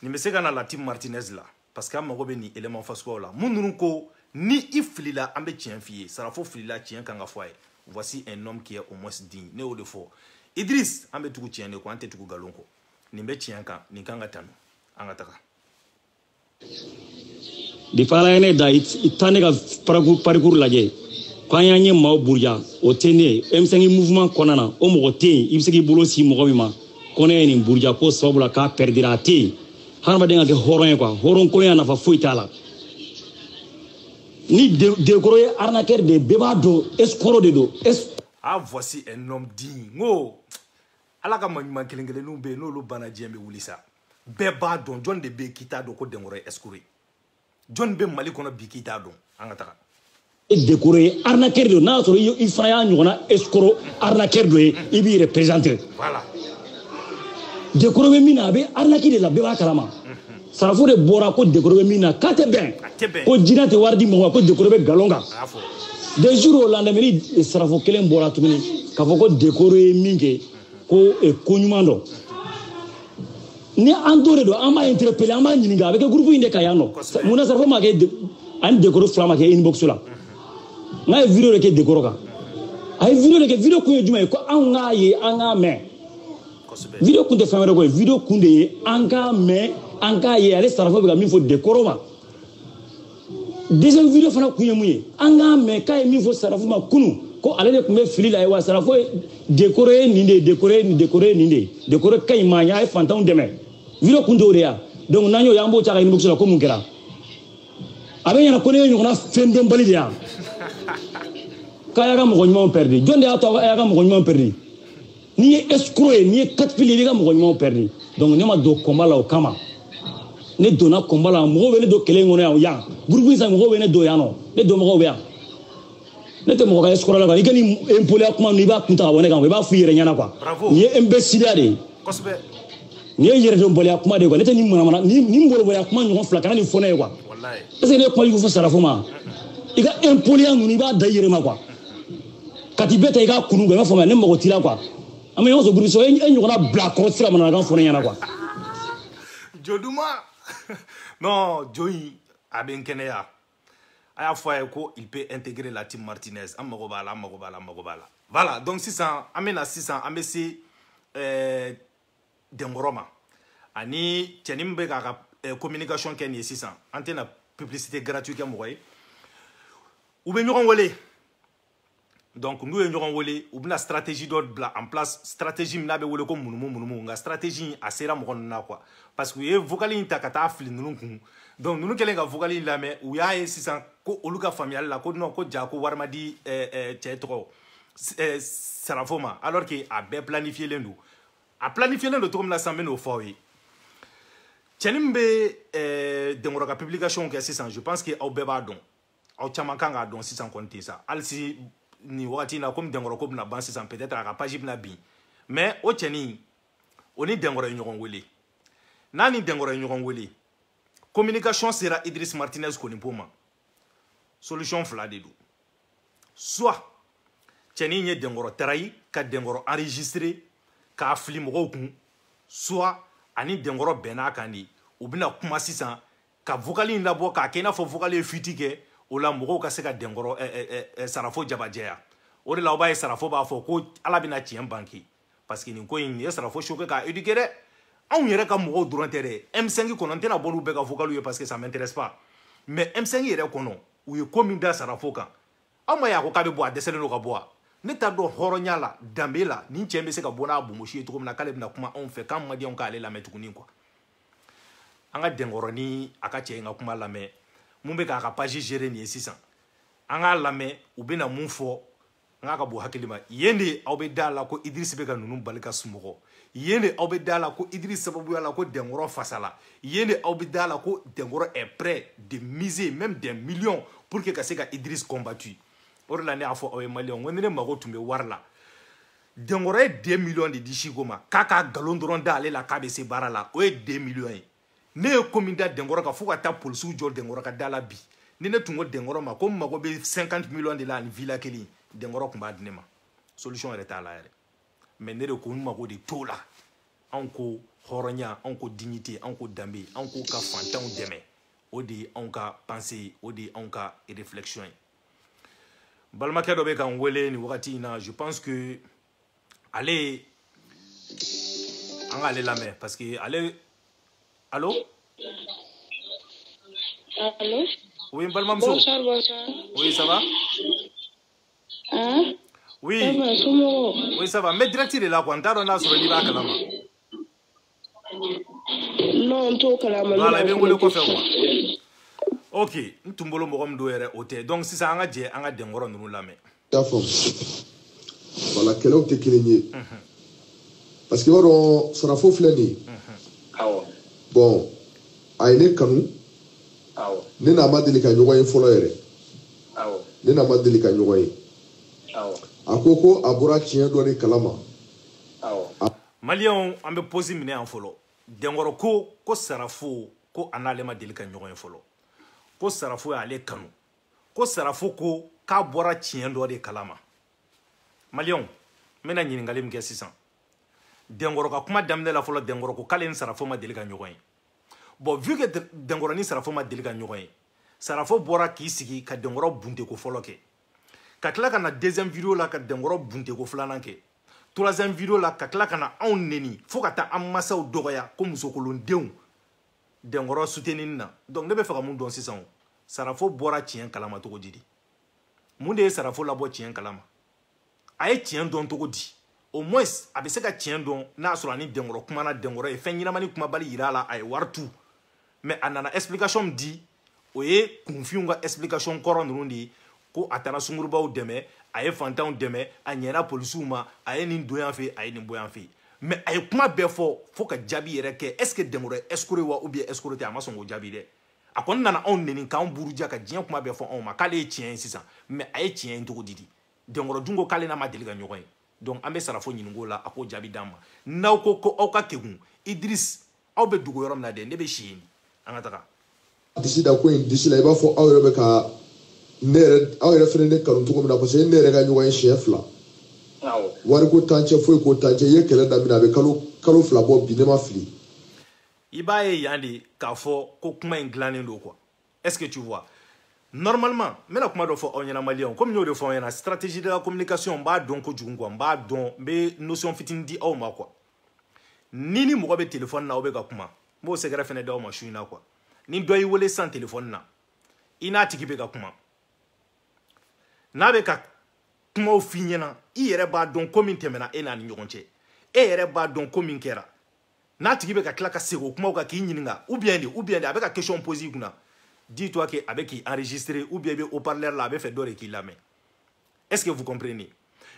nin bɛ se ka na Latif Martinez la parce que an mago bɛ nin élément fasuguyaw la mun ninnu ko ni i filila an bɛ tiɲɛ f'i ye sarafo filila tiɲɛ kan ka fɔ a ye voici un homme qui est au moins digne ne y'o de fɔ Idriss an bɛ tugu tiɲɛ de kɔ an tɛ tugu nkalon kɔ nin bɛ tiɲɛ kan nin kan ka tanu an ka taga de fala ye ne da i ta ne ka parcours lajɛ ko an y'an ye maaw buruja o tɛ ne ye M5 mouvement kɔnɔna na o mɔgɔ tɛ yen i bɛ se k'i bolo si mɔgɔ min ma ko ne ye nin buruja ko sababu la k'a perdira a tɛ yen hadamaden ka kɛ hɔrɔn ye quoi hɔrɔn kolonya nafa foyi t'a la ni dekoro ye arnaqueur de bɛɛ b'a dɔn escroc de don ah voici un homme digne ngo ala ka maɲuman kelen kelenninw bɛ yen n'olu banna diɲɛ bɛ wuli sa bɛɛ b'a dɔn jɔn de bɛ yen k'i t'a dɔn ko denkɔrɔ ye escroc ye jɔn bɛ Mali kɔnɔ bi k'i t'a dɔn an ka taga dekoro ye arnaqueur de n'a sɔrɔ i fana y'a ɲɔgɔnna escroc arnaqueur dɔ ye i b'i représenter voilà dekoro bɛ min na a bɛ arnaque de la bɛɛ b'a kalama sarafo de bɔra ko dekoro bɛ min na k'a tɛ bɛn ko jinɛ tɛ wari di mɔgɔ ma ko dekoro bɛ nkalon kan des jours au lendemain ni sarafo kelen bɔra tuguni k'a fɔ ko dekoro ye min kɛ ko ɲuman dɔn ni an t'o de dɔn an b'a interpeller an b'a ɲininka a bɛ kɛ groupe in de kan yan nɔ mun na sarafo ma kɛ ani dekoro fila ma kɛ inbox la n'a ye video de kɛ dekoro kan a ye video de kɛ video kun ye jumɛn ye ko anw k'a ye an k'a mɛn video kun tɛ fɛn wɛrɛ ko ye video kun de ye an k'a mɛn an k'a ye ale sarafo bɛ ka min fɔ dekoro ma deuxième video fana kun ye mun ye an k'a mɛn k'a ye min fɔ sarafo ma kunu ko ale de tun bɛ fili la ye wa sarafo dekoro ye nin de ye dekoro ye nin dekoro ye nin de ye dekoro ka ɲi maa ɲɛ a ye fantanw dɛmɛ video kun t'o de ye donc n'an y'o ye an b'o ta ka inbox la ko mun kɛra a bɛ ɲɛna ko ne ye ɲɔgɔnna fɛndɔnbali de yan k'a y'a ka mɔgɔ ɲumanw perdu jɔn de y'a to a y'a ka mɔgɔ ɲumanw perdu n'i ye escroc ye n'i ye quatre fili i b'i ka mɔgɔ ɲumanw perdu donc ne ma don combat la o kama ne donna combat la mɔgɔw bɛ ne don kɛlɛ in kɔnɔ yan groupe in sanfɛ mɔgɔw bɛ ne don yan nɔ ne donbagaw bɛ yan ne tɛ mɔgɔ ka escroc la quoi i ka nin impoliya kuma ninnu i b'a kun ta ka bɔ ne kan i b'a fɔ i yɛrɛ ɲɛna quoi nin ye imbécileya de ye nin ye yɛrɛdɔnbaliya kuma de ye quoi ne tɛ nin manamana nin bolobaliya kuma ɲɔgɔn fila kana nin fɔ ne ye quoi est ce que ne ye kuma jugu fɔ sarafo ma i ka impoliya ninnu i b'a da i yɛrɛ ma quoi ka t'i bɛɛ ta i k'a kunu quoi i b'a fɔ ne mago t'i la quoi an bɛ ɲɔgɔn sɔrɔ groupe sɔrɔ e ɲɔgɔnna bila kɔrɔ sira mananakan fɔ ne ɲɛna quoi joduma non Joyi a bɛ n kɛnɛya a y'a fɔ a ye ko il peut intégrer Latif Martinez an mago b'a la an mago b'a la an mago b'a la voilà donc sisan an bɛ na sisan an bɛ se Denkɔrɔ ma ani cɛnin bɛ k'a ka communication kɛ nin ye sisan an tɛna publicité gratuite kɛ mɔgɔ ye u bɛ ɲɔgɔn wele donc n'u ye ɲɔgɔn wele u bɛna stratégie dɔ bila en place stratégie min n'a bɛ wele ko munumu nka stratégie a sera mɔgɔ ninnu na quoi parce que u ye vocal in ta ka taa fili ninnu kun donc ninnu kɛlen ka vocal in lamɛn u y'a ye sisan ko olu ka faamuyali la ko non ko ja ko wari ma di cɛ tɔgɔ Sarafo ma alors que a bɛɛ planifielen don a planifielen don cogo min na sisan n bɛ n'o fɔ aw ye cɛnin bɛ Denkɔrɔ ka publication kɛ sisan je pense que aw bɛɛ b'a dɔn aw caman kan k'a dɔn sisan kɔni tɛ sa hali si nin wagati in na komi Denkɔrɔ ko bɛna ban sisan peut-être a ka page bɛna bin mais o cɛnin o ni Denkɔrɔ ye ɲɔgɔn wele n'a ni Denkɔrɔ ye ɲɔgɔn wele communication sera Idriss Martinez Konipo ma solution fila de don soit cɛnin ye Denkɔrɔ tarayi ka Denkɔrɔ enregistrer k'a fili mɔgɔw kun soit ani Denkɔrɔ bɛnn'a kan de u bɛna kuma sisan ka vocal in labɔ k'a kɛ i n'a fɔ vocal ye fuite kɛ o la mɔgɔw ka se ka Denkɔrɔ Sarafo jabajɛya o de la aw b'a ye Sarafo b'a fɔ ko ala bɛna tiɲɛ banque parce que nin ko in ye Sarafo choqué k'a éduquer dɛ anw yɛrɛ ka mɔgɔw dɔrɔn tɛ dɛ M5 kɔnɔ n tɛna bɔ n'u bɛɛ ka vocal ye parce que ça m'intéresse pas mais M5 yɛrɛ kɔnɔ u ye ko min da Sarafo kan aw ma ye a ko k'a bɛ bɔ a dɛsɛlen don ka bɔ a ne t'a dɔn hɔrɔnya la danbe la nin cɛ bɛ se ka bɔ n'a bonbosi ye cogo min na k'ale bɛna kuma anw fɛ k'an ma di anw k'ale lamɛn tuguni quoi an ka Denkɔrɔ ni a ka cɛ in ka kuma lamɛn mun bɛ k'a ka page gérer nin ye sisan an k'a lamɛn u bɛna mun fɔ an k'a ka bon hakili ma yen de aw bɛ da la ko Idriss bɛ ka ninnu bali ka sunɔgɔ yen de aw bɛ da la ko Idriss sababuya la ko Denkɔrɔ fasala yen de aw bɛ da la ko Denkɔrɔ est prêt de miser même des millions pour que ka se ka Idriss combattu o de la ne y'a fɔ aw ye maliyɛnw ko ni ne mago tun bɛ wari la Denkɔrɔ ye 2 millions de di Siko ma k'a ka nkalon dɔrɔn da ale la k'a bɛ se baara la o ye 2 millions ye ne ye ko min da Denkɔrɔ kan fo ka taa polisiw jɔ Denkɔrɔ ka da la bi ni ne tun ko Denkɔrɔ ma ko mago bɛ 50 millions de la ani villa kelen Denkɔrɔ tun b'a di ne ma solution yɛrɛ t'a la yɛrɛ mais ne de ko n mago de t'o la anw ko hɔrɔnya anw ko dignité anw ko danbe anw ko ka fantanw dɛmɛ o de ye anw ka pensée o de ye anw ka réflexion ye balimakɛ dɔ bɛ k'an wele nin wagati in na je pense que ale an k'ale lamɛn parce que ale allo allô oui balimamuso bonsoir bonsoir oui ça va hein oui ça va somɔgɔw oui ça va n bɛ direct de la quoi n t'a dɔn n'a sɔrɔ n'i b'a kalama non n t'o kalama voilà i bɛ n wele kɔfɛ quoi ok n tun bolo mɔgɔ min don yɛrɛ o tɛ donc sisan an ka jɛ an ka Denkɔrɔ ninnu lamɛn y'a faamu wala kɛlɛw tɛ kelen ye parce que i b'a dɔn Sarafo filɛ nin ye awɔ bon a ye ne kanu awɔ ne n'a ma deli ka ɲɔgɔn ye fɔlɔ yɛrɛ awɔ ne n'a ma deli ka ɲɔgɔn ye awɔ a ko a bɔra tiɲɛ dɔ de kalama awɔ maliyɛnw an bɛ pause minɛ yan fɔlɔ Denkɔrɔ ko Sarafo ko a n'ale ma deli ka ɲɔgɔn ye fɔlɔ ko Sarafo y'ale kanu ko Sarafo ko k'a bɔra tiɲɛ dɔ de kalama maliyɛnw n bɛna ɲininkali min kɛ sisan Denkɔrɔ ka kuma daminɛ la fɔlɔ Denkɔrɔ ko k'ale ni Sarafo ma deli ka ɲɔgɔn ye bon vu que Denkɔrɔ ni Sarafo ma deli ka ɲɔgɔn ye Sarafo bɔra k'i sigi ka Denkɔrɔ bunteko fɔlɔ kɛ ka tila ka na deuxième vidéo la ka Denkɔrɔ bunteko filanan kɛ troisième vidéo la ka tila ka na anw neni fo ka taa an masaw dɔgɔya ko musokolondenw Denkɔrɔ soutenir na donc ne bɛ fɛ ka mun dɔn sisan o Sarafo bɔra tiɲɛ kalama cogo di mun de ye Sarafo labɔ tiɲɛ kalama a ye tiɲɛ dɔn cogo di au moins a bɛ se ka tiɲɛ dɔn n'a sɔrɔ ani Denkɔrɔ kumana Denkɔrɔ ye fɛn ɲɛnamani kumabali yira a la a ye wari tu mais a nana explication min di o ye kunfinw ka explication kɔrɔ ninnu de ye ko a taara sungurubaw dɛmɛ a ye fantanw dɛmɛ a ɲɛna polisiw ma a ye nin don yan fɛ a ye nin bɔ yan fɛ mais a ye kuma bɛɛ fɔ fo ka jaabi yɛrɛ kɛ est ce que Denkɔrɔ ye escroc wa ou bien escroc tɛ a ma sɔn k'o jaabi dɛ a kɔni nana anw neni k'anw buruja ka diɲɛ kuma bɛɛ fɔ anw ma k'ale ye tiɲɛ ye sisan mais a ye tiɲɛ in cogo di Denkɔrɔ dun ko k'ale n'a ma deli ka ɲɔgɔn ye donc an bɛ Sarafo ɲininka o la a k'o jaabi d'an ma n'aw ko ko aw ka kegun Idriss aw bɛ dugu yɔrɔ min na dɛ ne bɛ si yen an ka taga disi da ko in disi la i b'a fɔ aw yɛrɛ bɛ ka ne yɛrɛ aw yɛrɛ fana ne kanu cogo min na parce que ne yɛrɛ ka ɲɔgɔn ye siɲɛ 2 wari ko tancɛ foyi ko tancɛ i ye kɛlɛ daminɛ a bɛ kalo 2 bɔ bi ne ma fili i b'a ye yan de k'a fɔ ko kuma in dilannen don quoi est-ce que tu vois normalement n bɛna kuma dɔ fɔ aw ɲɛna maliyɛnw comme n y'o de fɔ aw ɲɛna stratégie de la communication n b'a dɔn kojugu quoi n b'a dɔn n bɛ notion fitinin di aw ma quoi ni mɔgɔ bɛ téléphone na o bɛ ka kuma m'o sɛgɛrɛ fɛnɛ d'aw ma su in na quoi ni dɔ y'i wele sans téléphone na i n'a tigi bɛ ka kuma n'a bɛ ka kumaw f'i ɲɛna i yɛrɛ b'a dɔn ko min tɛmɛna e n'a ni ɲɔgɔn cɛ e yɛrɛ b'a dɔn ko min kɛra n'a tigi bɛ ka tila ka segin o kumaw kan k'i ɲininka ou bien de a bɛ ka question poser i kunna dis-toi que a bɛ k'i enregistrer ou bien i bɛ haut-parleur la a bɛ fɛ dɔ de k'i lamɛn est-ce que vous comprenez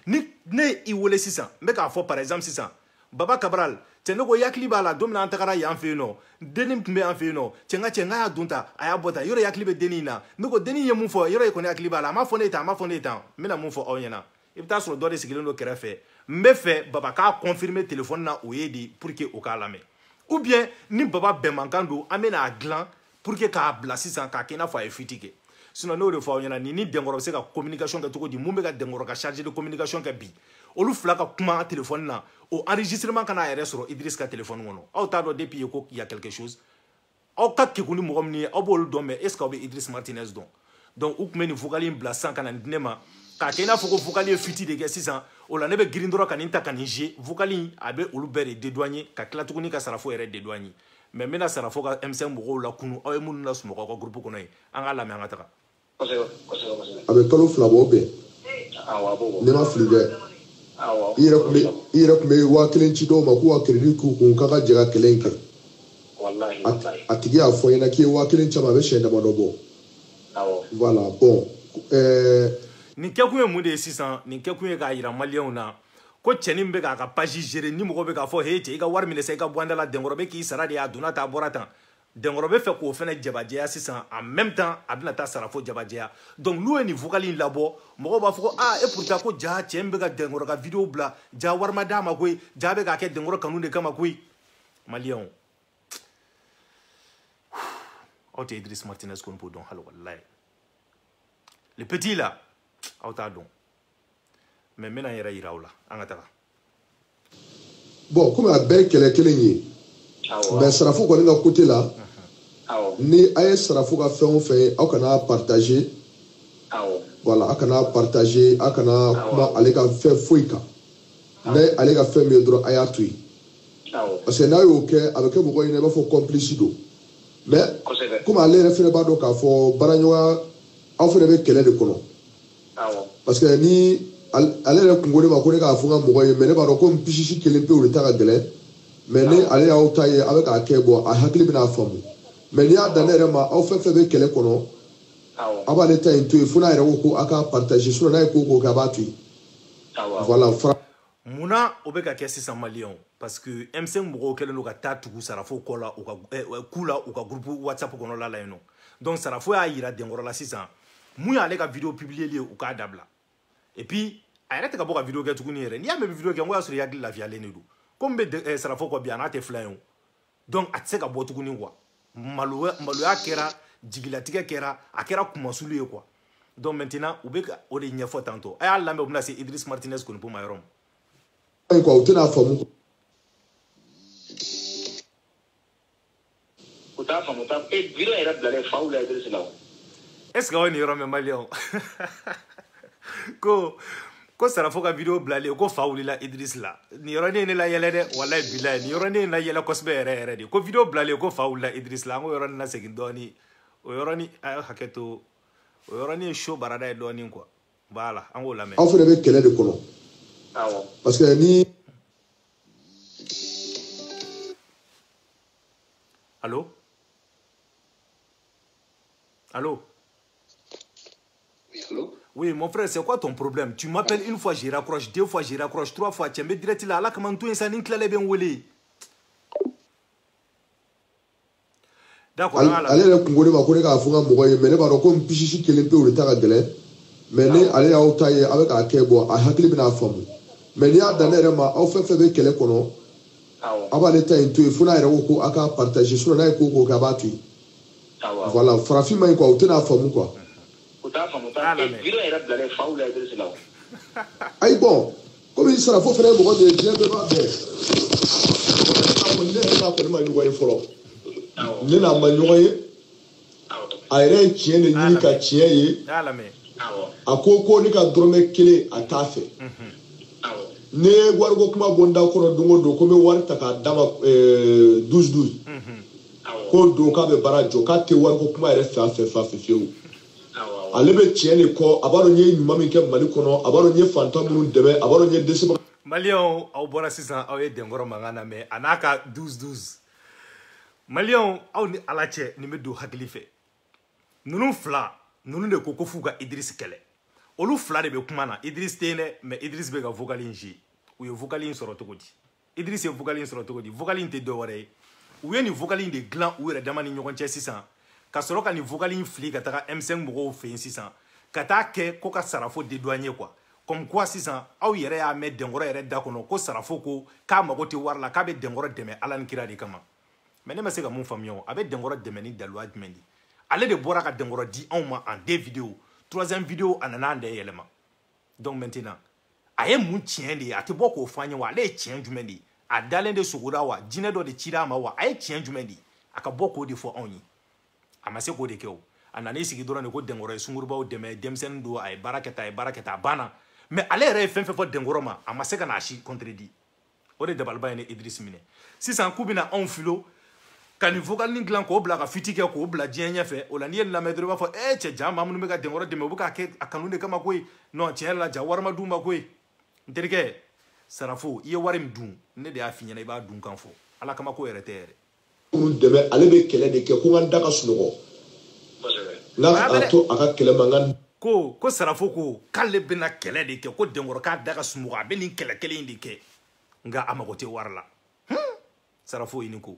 ni ne i wele sisan n bɛ k'a fɔ par exemple sisan Baba Cabral cɛ ne ko yakili b'a la don min an tagara yan fɛ yen nɔ denni tun bɛ yan fɛ yen nɔ cɛ n ka y'a dun ta a y'a bɔ tan yɔrɔ yakili bɛ denni in na ne ko denni ye mun fɔ yɔrɔ e kɔni yakili b'a la a ma fɔ ne ye tan a ma fɔ ne ye tan n bɛna mun fɔ aw ɲɛna i bɛ taa sɔrɔ dɔ de sigilen don kɛrɛfɛ n bɛ fɛ Baba k'a confirmer téléphone na o ye de pour que o k'a lamɛn ou bien ni Baba bɛnmankan don an bɛna a dilan pour que k'a bila sisan k'a kɛ i n'a fɔ a ye fuite kɛ sinon n'o de fɔ aw ɲɛna ni denkɔrɔ bɛ se ka communication kɛ cogo di mun bɛ ka denkɔrɔ ka charge de communication kɛ bi olu fila ka kuma téléphone na o enregistrement kana a yɛrɛ sɔrɔ Idriss ka téléphone kɔnɔ aw t'a dɔn depuis ye ko il y a quelque chose aw ka kekun ni mɔgɔ min ye aw b'olu dɔn mais est ce que aw bɛ Idriss Martinez dɔn donc u tun bɛ nin vocal in bila sisan ka na di ne ma k'a kɛ i n'a fɔ ko vocal ye fuite de kɛ sisan o la ne bɛ girin dɔrɔn ka nin ta ka nin jouer vocal in a bɛ olu bɛɛ de dédouaner ka tila tuguni ka Sarafo yɛrɛ dédouaner mais n bɛna Sarafo ka M5 mɔgɔw la kunu aw ye minnu lasunɔgɔ aw ka groupe kɔnɔ yen an k'a lamɛn an ka taga. a bɛ kalo 2 bɔ bɛn ne ma fili dɛ i yɛrɛ tun bɛ 1000 ci dɔw ma k'u ka crédit k'u kun k'a ka jɛ ka kɛlɛ in kɛ a tigi y'a fɔ ɲɛna k'i ye 1000 caman a bɛ siɲɛ damadɔ bɔ voilà bon nin kɛkun ye mun de ye sisan nin kɛkun ye k'a yira maliyɛnw na ko cɛnin bɛ k'a ka page gérer ni mɔgɔ bɛ k'a fɔ he cɛ i ka wari minɛ sa i ka bɔ an da la denkɔrɔ bɛ k'i sara de a donna tan a bɔra tan denkɔrɔ bɛ fɛ k'o fɛnɛ jabajɛya sisan en même temps a bɛna taa Sarafo jabajɛya donc n'u ye nin vocal in labɔ mɔgɔw b'a fɔ ko ah et pourtant ko ja cɛ in bɛ ka denkɔrɔ ka vidéo bila ja wari ma d'a ma koyi ja bɛ k'a kɛ denkɔrɔ kanu de kama koyi maliyɛnw aw tɛ Idriss Martinez kɔni b'o dɔn hali walayi le petit là aw t'a dɔn mais n bɛna n yɛrɛ yira aw la an ka taga bon comme a bɛɛ ye kɛlɛ kelen ye mais Sarafo kɔni ka côté la ni a ye Sarafo ka fɛn o fɛn ye aw kana partager voilà aw kana partager aw kana kuma ale ka fɛn foyi kan ni ale ka fɛn min ye dɔrɔn a y'a to yen parce que n'a y'o kɛ a bɛ kɛ mɔgɔ ɲɛna i b'a fɔ complice don mais comme ale yɛrɛ fɛnɛ b'a dɔn k'a fɔ baaraɲɔgɔnya aw fɛnɛ bɛ kɛlɛ de kɔnɔ parce que ni ale yɛrɛ kun ko ne ma ko ne k'a fɔ n ka mɔgɔ ye mais ne b'a dɔn ko pisisi kelen pe o de ta ka gɛlɛn mais ni ale y'aw ta ye a bɛ k'a kɛ bon a hakili bɛna faamu mais n'i y'a dan ne yɛrɛ ma aw fɛn fɛn bɛ kɛlɛ kɔnɔ a b'ale ta in to yen fo n'a yɛrɛ ko ko a ka partager sinon n'a ye ko kɛ a b'a to yen voilà munna o bɛ ka kɛ sisan maliyɛnw parce que M5 mɔgɔw kɛlen don ka taa tugu Sarafo kɔ la u ka ku la u ka groupe WhatsApp kɔnɔla la yen nɔ donc Sarafo y'a yira denkɔrɔ la sisan mun y'ale ka vidéo publier ye u k'a dabila et puis a yɛrɛ tɛ ka bɔ ka vidéo kɛ tuguni yɛrɛ n'i y'a mɛn vidéo kɛ n ko y'a sɔrɔ i hakili lafiyalen de don comme bɛ Sarafo kɔ bi a n'a tɛ filan ye o donc a tɛ se ka bɔ tuguni quoi maloya kɛra jigilatigɛ kɛra a kɛra kumasulu ye quoi donc maintenant u bɛ ka o de ɲɛfɔ tantôt a y'a lamɛn u bɛna se Idriss Martinez kɔni po ma yɔrɔ ma quoi u tɛna faamu u t'a faamu vidéo yɛrɛ bilalen faw la Idriss la est ce que aw ye nin yɔrɔ mɛn maliyɛnw ko Sarafo ka vidéo bilalen ko fa wulila Idriss la nin yɔrɔnin ye ne la yɛlɛ dɛ walayi bilayi nin yɔrɔnin ye na yɛlɛ kosɛbɛ yɛrɛ yɛrɛ de ko vidéo bilalen ko fa wulila Idriss la an ko yɔrɔnin na segin dɔɔni o yɔrɔnin a ye hakɛ to o yɔrɔnin ye show barada ye dɔɔni quoi voilà an k'o lamɛn aw fɛnɛ bɛ kɛlɛ de kɔnɔ parce que ni allô allô oui, mon frère, c'est quoi ton problème? Tu m'appelles une fois, j'y raccroche, 2 fois, j'y raccroche, 3 fois. Tu me direct là, là, comment tu es ça, n'inklale bien wole. D'accord. Ale yɛrɛ kun ko ne ma ko ne k'a fɔ n ka mɔgɔ ye mais ne b'a dɔn ko pisisi kelen pe o de ta ka gɛlɛn mais ni ale y'aw ta ye a bɛ k'a kɛ bon a hakili bɛna faamu mais n'i y'a dan ne yɛrɛ ma aw fɛn fɛn bɛ kɛlɛ kɔnɔ a b'ale ta in to yen fo n'a yɛrɛ ko ko a ka partager sinon n'a ye ko kɛ a b'a to yen voilà farafin ma ɲi quoi u tɛna faamu quoi. vidéo yɛrɛ bilalen faw la Idriss la ayi bon komi Sarafo fɛnɛ ye mɔgɔ de ye diɲɛ bɛɛ b'a bɛɛ ne yɛrɛ n'a kɔni ma ɲɔgɔn ye fɔlɔ ne n'a ma ɲɔgɔn ye a yɛrɛ ye tiɲɛ de ɲini ka tiɲɛ ye a ko ne ka dɔrɔmɛ 1 a t'a fɛ ne wargo kuma bonda kono dungo do ko be warta ka dama 12 ko do ka be barajo ka te wargo kuma ere fa fiu alebe tiene ko abaro nye nyuma min ke mali kono abaro nye fantamu deme abaro nye desi Malion au bora sisan au ye dengoro mangana me anaka 12 Malion au ni alache ni me do hakili fe nunu fla nunu de koko fuga Idriss kele olu fla de be kuma na Idriss tene mais Idriss be ga vocalin ji ou ye vocalin soro tokodi Idriss ye vocalin soro tokodi vocalin te do wore ou ye ni vocalin de gland ou re damani nyogon che sisan ka soro ka ni vocalin fli ka taka M5 mogo fe sisan ka ta ke ko ka sarafo de douanier quoi comme quoi sisan aw yere ya met dengoro yere da kono ko sarafo ko ka mago te warla ka be dengoro deme alan kira de kama mais ne ma se ka mun famiyo abe dengoro deme ni dalwa dmendi ale de bora ka dengoro di on ma en deux vidéos troisième vidéo anana ande yelema donc maintenant aye mun tien de ate boko fanye wa ale tien dmendi a dalen de suguda wa jine do de chira ma wa aye tien dmendi aka boko de fo onyi amase ko de kew anani sigi dorane ko dengoro sungurba o deme demsen do ay baraketa bana mais ale re fen fo dengoro ma amase kana shi contredit o de dabalba ene Idriss mine si san kubina on filo kan vocal ni glan ko bla ka fitike ko bla jenya fe o la ni la medro ba fo che jama mun me ga dengoro de me buka ke akanunde kama koy non che la jawar ma duma koy nterike sarafo iye warim dun ne de afinya na iba dun kan fo ala kama ko eretere mun deme ale be kele de ke ko nganda ka sunugo la ato aka kele mangan ko sarafo ko kale bena kele de ke ko dengoro ka daga sunugo be ni kele indi ke nga amagote warla sarafo ini ko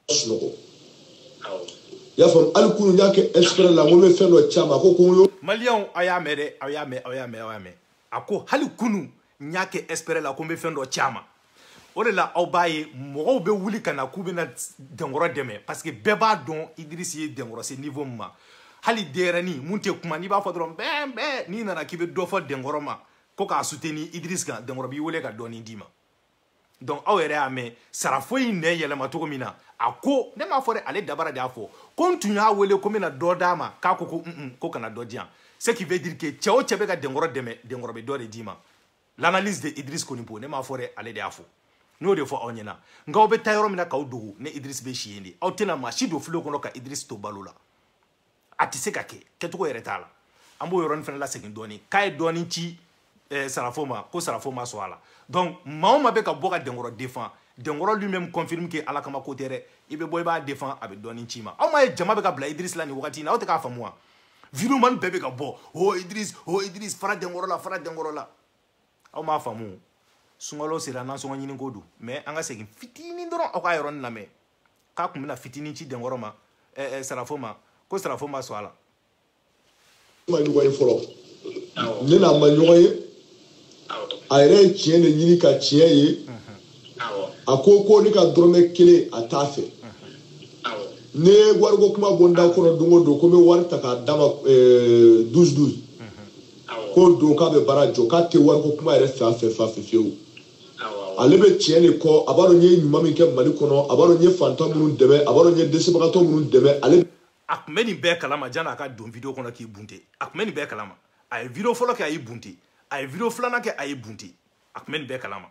sunugo ya fam alkunu nyake espera la mo be felo chama ko yo malion ayamede ayame ako halikunu nyake espera la ko be fendo chama o de la aw baye mo be wuli kana ku be na dengoro deme parce que beba don Idriss ye dengoro ce niveau ma hali derani munte kuma ni ba fa dron be ni nana kibe do fo dengoro ma ko ka soutenir Idriss kan dengoro bi wole ka doni dima donc aw yere ame sarafo yi ne yele ma to mina ako ne ma fore ale dabara da fo continue a wele ko mina do dama ka ko kana do dian ce qui veut dire que cheo chebe ka dengoro deme dengoro be do de dima l'analyse de Idriss Konipo ne ma fore ale da fo no de fo onyena ngaw be tayro mina ka udugu ne Idriss be shiyende aw tena ma shido flo kono ka Idriss to balula atise ka ke ketuko yere tala ambo yoron fena la sekin doni kay doni ci sarafoma ko sarafoma so ala donc maoma be ka boka dengoro défend dengoro lui-même confirme que ala kama ko tere ibe boy ba défend abe doni ci ma aw ma jama be ka bla Idriss la ni wakati na o te ka famwa vidéo man bebe ka bo oh Idriss fara dengoro la aw ma famu sungalo sera nan so ngini ko du mais anga sekin fitini ndoro o ka yoron la me ka kumina fitini ci dengoro ma sarafoma ko sarafoma so ala ma ni ko folo ni na ma nyoye ayre tiene nyini ka tieye akoko ni ka drome kele atafe ne wargo kuma bonda kono dungo do ko me warta ka dama 12 ko do ka be barajo ka te wargo kuma ere fa fiu alebe tiene ko abaro nye nyuma min ke mali kono abaro nye fantamu deme abaro nye desi bakato mun deme ale akmeni be kalama jana ka don video kono ki bunte akmeni be kalama ay video folo ke ay bunte ay video flana ke ay bunte akmeni be kalama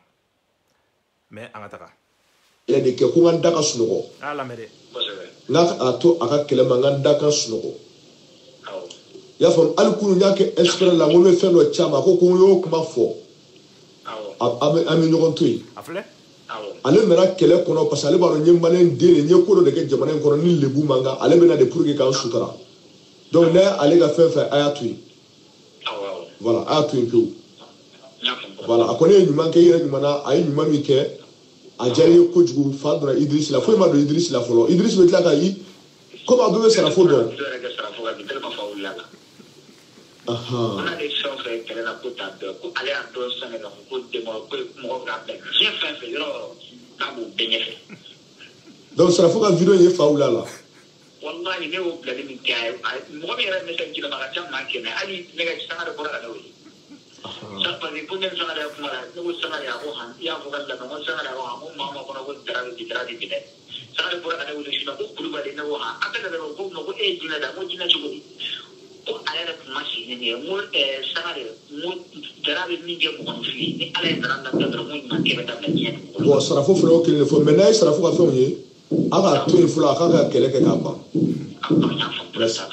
mais angataka ile de ke ko nganda ka sunugo ala mede na ato aka kele manganda ka sunugo ya fam alkunu nyake espera la mo be felo chama ko yo kuma fo ami nyogon tuy afle ale mera kele kono parce ale baro nyembalen dele nyekoro de ke jamane kono ni lebu manga ale bena de pour que kan sutara donc là ale ga fe aya tuy voilà aya tuy peu voilà akone nyuma ke yere nyuma na ay nyuma mi ke a jari ko jugu fa dora Idriss la fo ma do Idriss la folo Idriss be tla ka yi comme abe sera fo do aha on a des choses que la puta ko ale a do sana la ko de mo ko ga be je fait yo na bu benyefe donc sera fo ka video ye fa ulala wallahi ne o blade mi kay mo mi era message la ma cham ma ke na ali ne ga sana do bora na wi sa pa ni punen sana da kuma ne ko sana ya ko han ya ko ga la mo sana da ko mo ma ko na ko tara di bide sana do bora na wi shi na ko kulu ba de na ko ha ata da ko no ko e jina da mo jina chugudi ko ale da kuma shi continue ni mo sanare mo darabe ni je mo fi ni ala dara na dara mo ma ke beta ni bon sarafo flo qu'il ne faut maintenant sarafo ka fait on aga tout il faut la ka kele ke ka ba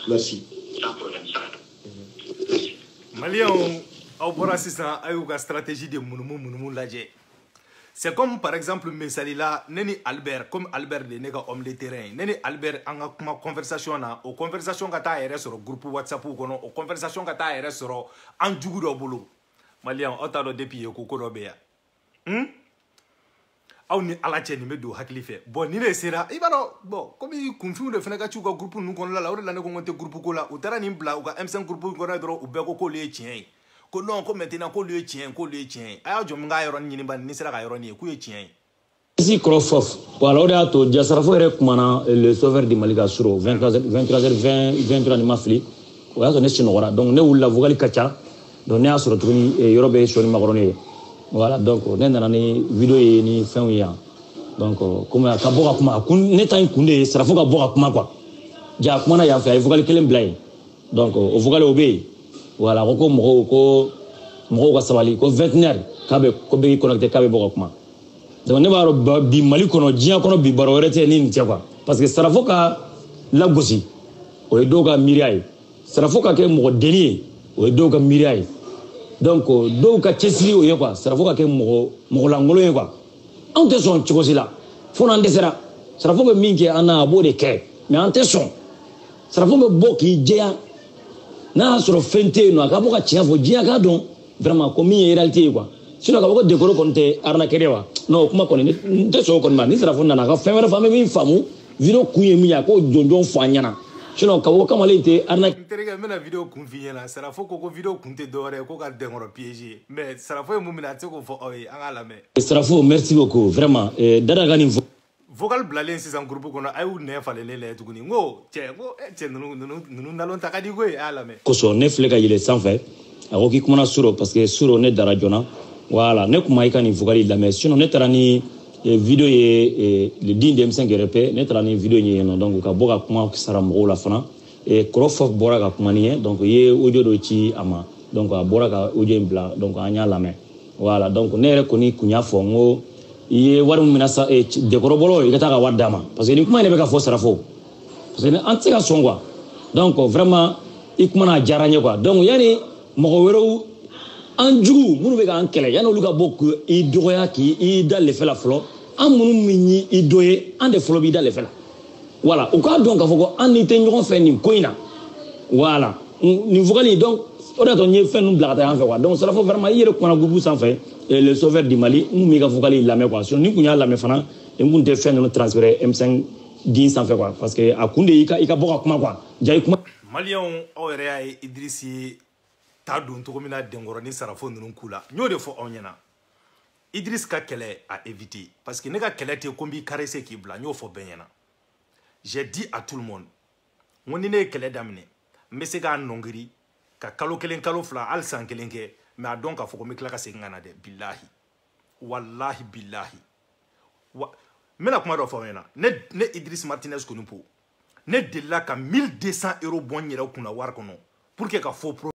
merci Maliens au bora sisan ayu ka stratégie de munumu laje. C'est comme par exemple Messalila neni Albert comme Albert de nega homme de terrain neni Albert anga kuma conversation na o conversation ka ta yere sur groupe WhatsApp kono o conversation ka ta yere sur an jugu do bolo Maliens o ta do depuis ko ko do be ya aw ni ala cɛ nin bɛ don hakili fɛ bon ni de sera i b'a dɔn bon comme kunfinw de fana ka c'u ka groupe ninnu kɔnɔna la o de la ne ko n tɛ groupe ko la u taara nin bila u ka M5 groupe kɔnɔ dɔrɔn u bɛɛ ko k'olu ye tiɲɛ ye ko non ko maintenant k'olu ye tiɲɛ ye k'olu ye tiɲɛ ye a y'a jɔ min k'a yɔrɔnin ɲini bani ni sera ka yɔrɔnin ye k'u ye tiɲɛ ye. Ici Krofof voilà o de y'a to Jasarafo yɛrɛ kumana le sauveur du Mali ka suro 23h20 ni ma fili o y'a sɔrɔ ne sunɔgɔra donc ne wulila vocal ka ca donc ne y'a sɔrɔ tuguni yɔrɔ bɛ sɔni makɔrɔni ye. Voilà donc ne nana ni vidéo ye ni fɛnw ye donc comme a ka bɔ ka kuma ne ta in kun de ye Sarafo ka bɔ ka kuma quoi ja kuma na yan fɛ a ye vocal kelen bila yen donc o vocal o bɛ yen voilà ko mɔgɔw ka sabali ko 21h k'a bɛ ko bɛ k'i connecté k'a bɛ bɔ ka kuma donc ne b'a dɔn bi Mali kɔnɔ diɲɛ kɔnɔ bi baro wɛrɛ tɛ ni nin tɛ quoi parce que Sarafo ka lagosi o ye dɔw ka miiriya ye Sarafo ka kɛ mɔgɔ denni ye o ye dɔw ka miiriya ye. Donc dɔw ka cɛsiri o ye quoi Sarafo ka kɛ mɔgɔ lankolon ye quoi anw tɛ sɔn cogo si la fo n'an dɛsɛra Sarafo bɛ min kɛ an na a b'o de kɛ mais an tɛ sɔn Sarafo bɛ bɔ k'i jɛya n'a y'a sɔrɔ fɛn tɛ yen nɔ a ka bɔ ka tiɲɛ fɔ diɲɛ k'a dɔn vraiment ko min ye réalité ye quoi sinon ka fɔ ko décoro kɔni tɛ arnaqueur ye wa non o kuma kɔni n tɛ sɔn o kɔni ma ni Sarafo nana a ka fɛn wɛrɛ fɔ an bɛ min faamu vidéo kun ye min ye a k'o jɔnjɔn fɔ an ɲɛna sinon ka fɔ ko kamalen tɛ arnaque. n terikɛ n bɛna vidéo kun f'i ɲɛna Sarafo ko vidéo kun tɛ dɔwɛrɛ ye ko ka dɛnkɔrɔ piéger mais Sarafo ye mun minɛ a tɛ se k'o fɔ aw ye an k'a lamɛn. Sarafo merci beaucoup vraiment dada ka nin vocal bilalen sisan groupe kɔnɔ a y'u nɛ falelen lajɛ tuguni n ko cɛ ninnu nalon ta ka di koyi a y'a lamɛn. kosɔn ne filɛ ka yɛlɛ sanfɛ a ko k'i kumana Suro parce que Suro ne dara joona voilà ne kuma i ka nin vocal lamɛn sinon ne taara ni vidéo ye le digne de M5 RP ne taara ni vidéo ye yen nɔ donc ka bɔ ka kuma sara mɔgɔw la fana Krofof bɔra ka kuma nin ye donc i ye audio dɔ ci a ma donc a bɔra ka audio in bila donc an y'a lamɛn voilà donc ne yɛrɛ kɔni kun y'a fɔ n ko i ye wari min minɛ sa dekɔrɔbɔlaw i ka taa ka wari d'a ma parce que nin kuma in de bɛ ka fɔ Sarafo parce que an tɛ se ka sɔn quoi donc vraiment i kuma na a diyara n ye quoi donc yanni mɔgɔ wɛrɛw an jugu minnu bɛ k'an kɛlɛ yanni olu ka bɔ k'i dɔgɔya k'i da lɛfɛ la fɔlɔ an minnu min ye i dɔ ye an de fɔlɔ b'i da lɛfɛ la voilà u k'a dɔn k'a fɔ ko an ni tɛ ɲɔgɔn fɛ nin ko in na voilà nin vocal in donc o de y'a to n ye fɛn ninnu bila ka taa yan fɛ quoi donc Sarafo vraiment i yɛrɛ kumana groupe sanfɛ le sauveur du Mali n kun b'i ka vocal in lamɛn quoi sinon ni kun y'a lamɛn fana n kun tɛ fɛn ninnu transférer M5 din sanfɛ quoi parce que a kun de i ka bɔ ka kuma quoi ja i kuma. Maliens aw yɛrɛ y'a ye Idrisi t'a don cogo min na denkɔrɔ ni Sarafo ninnu k'u la n y'o de fɔ aw ɲɛna Idriss ka kɛlɛ a éviter parce que ne ka kɛlɛ tɛ ko n b'i caresser k'i bila n y'o fɔ bɛɛ ɲɛna j'ai dit à tout le monde n ko ni ne ye kɛlɛ daminɛ n bɛ se k'a nɔngiri ka kalo kelen kalo fila hali san kelen kɛ mais a dɔn k'a fɔ ko n bɛ tila ka segin ka na dɛ bilahi wallahi bilahi n bɛna kuma dɔ fɔ aw ɲɛna ne Idriss Martinez Konipo ne delila ka 1200 € bɔ n yɛrɛ kunna wari kɔnɔ pour que ka faux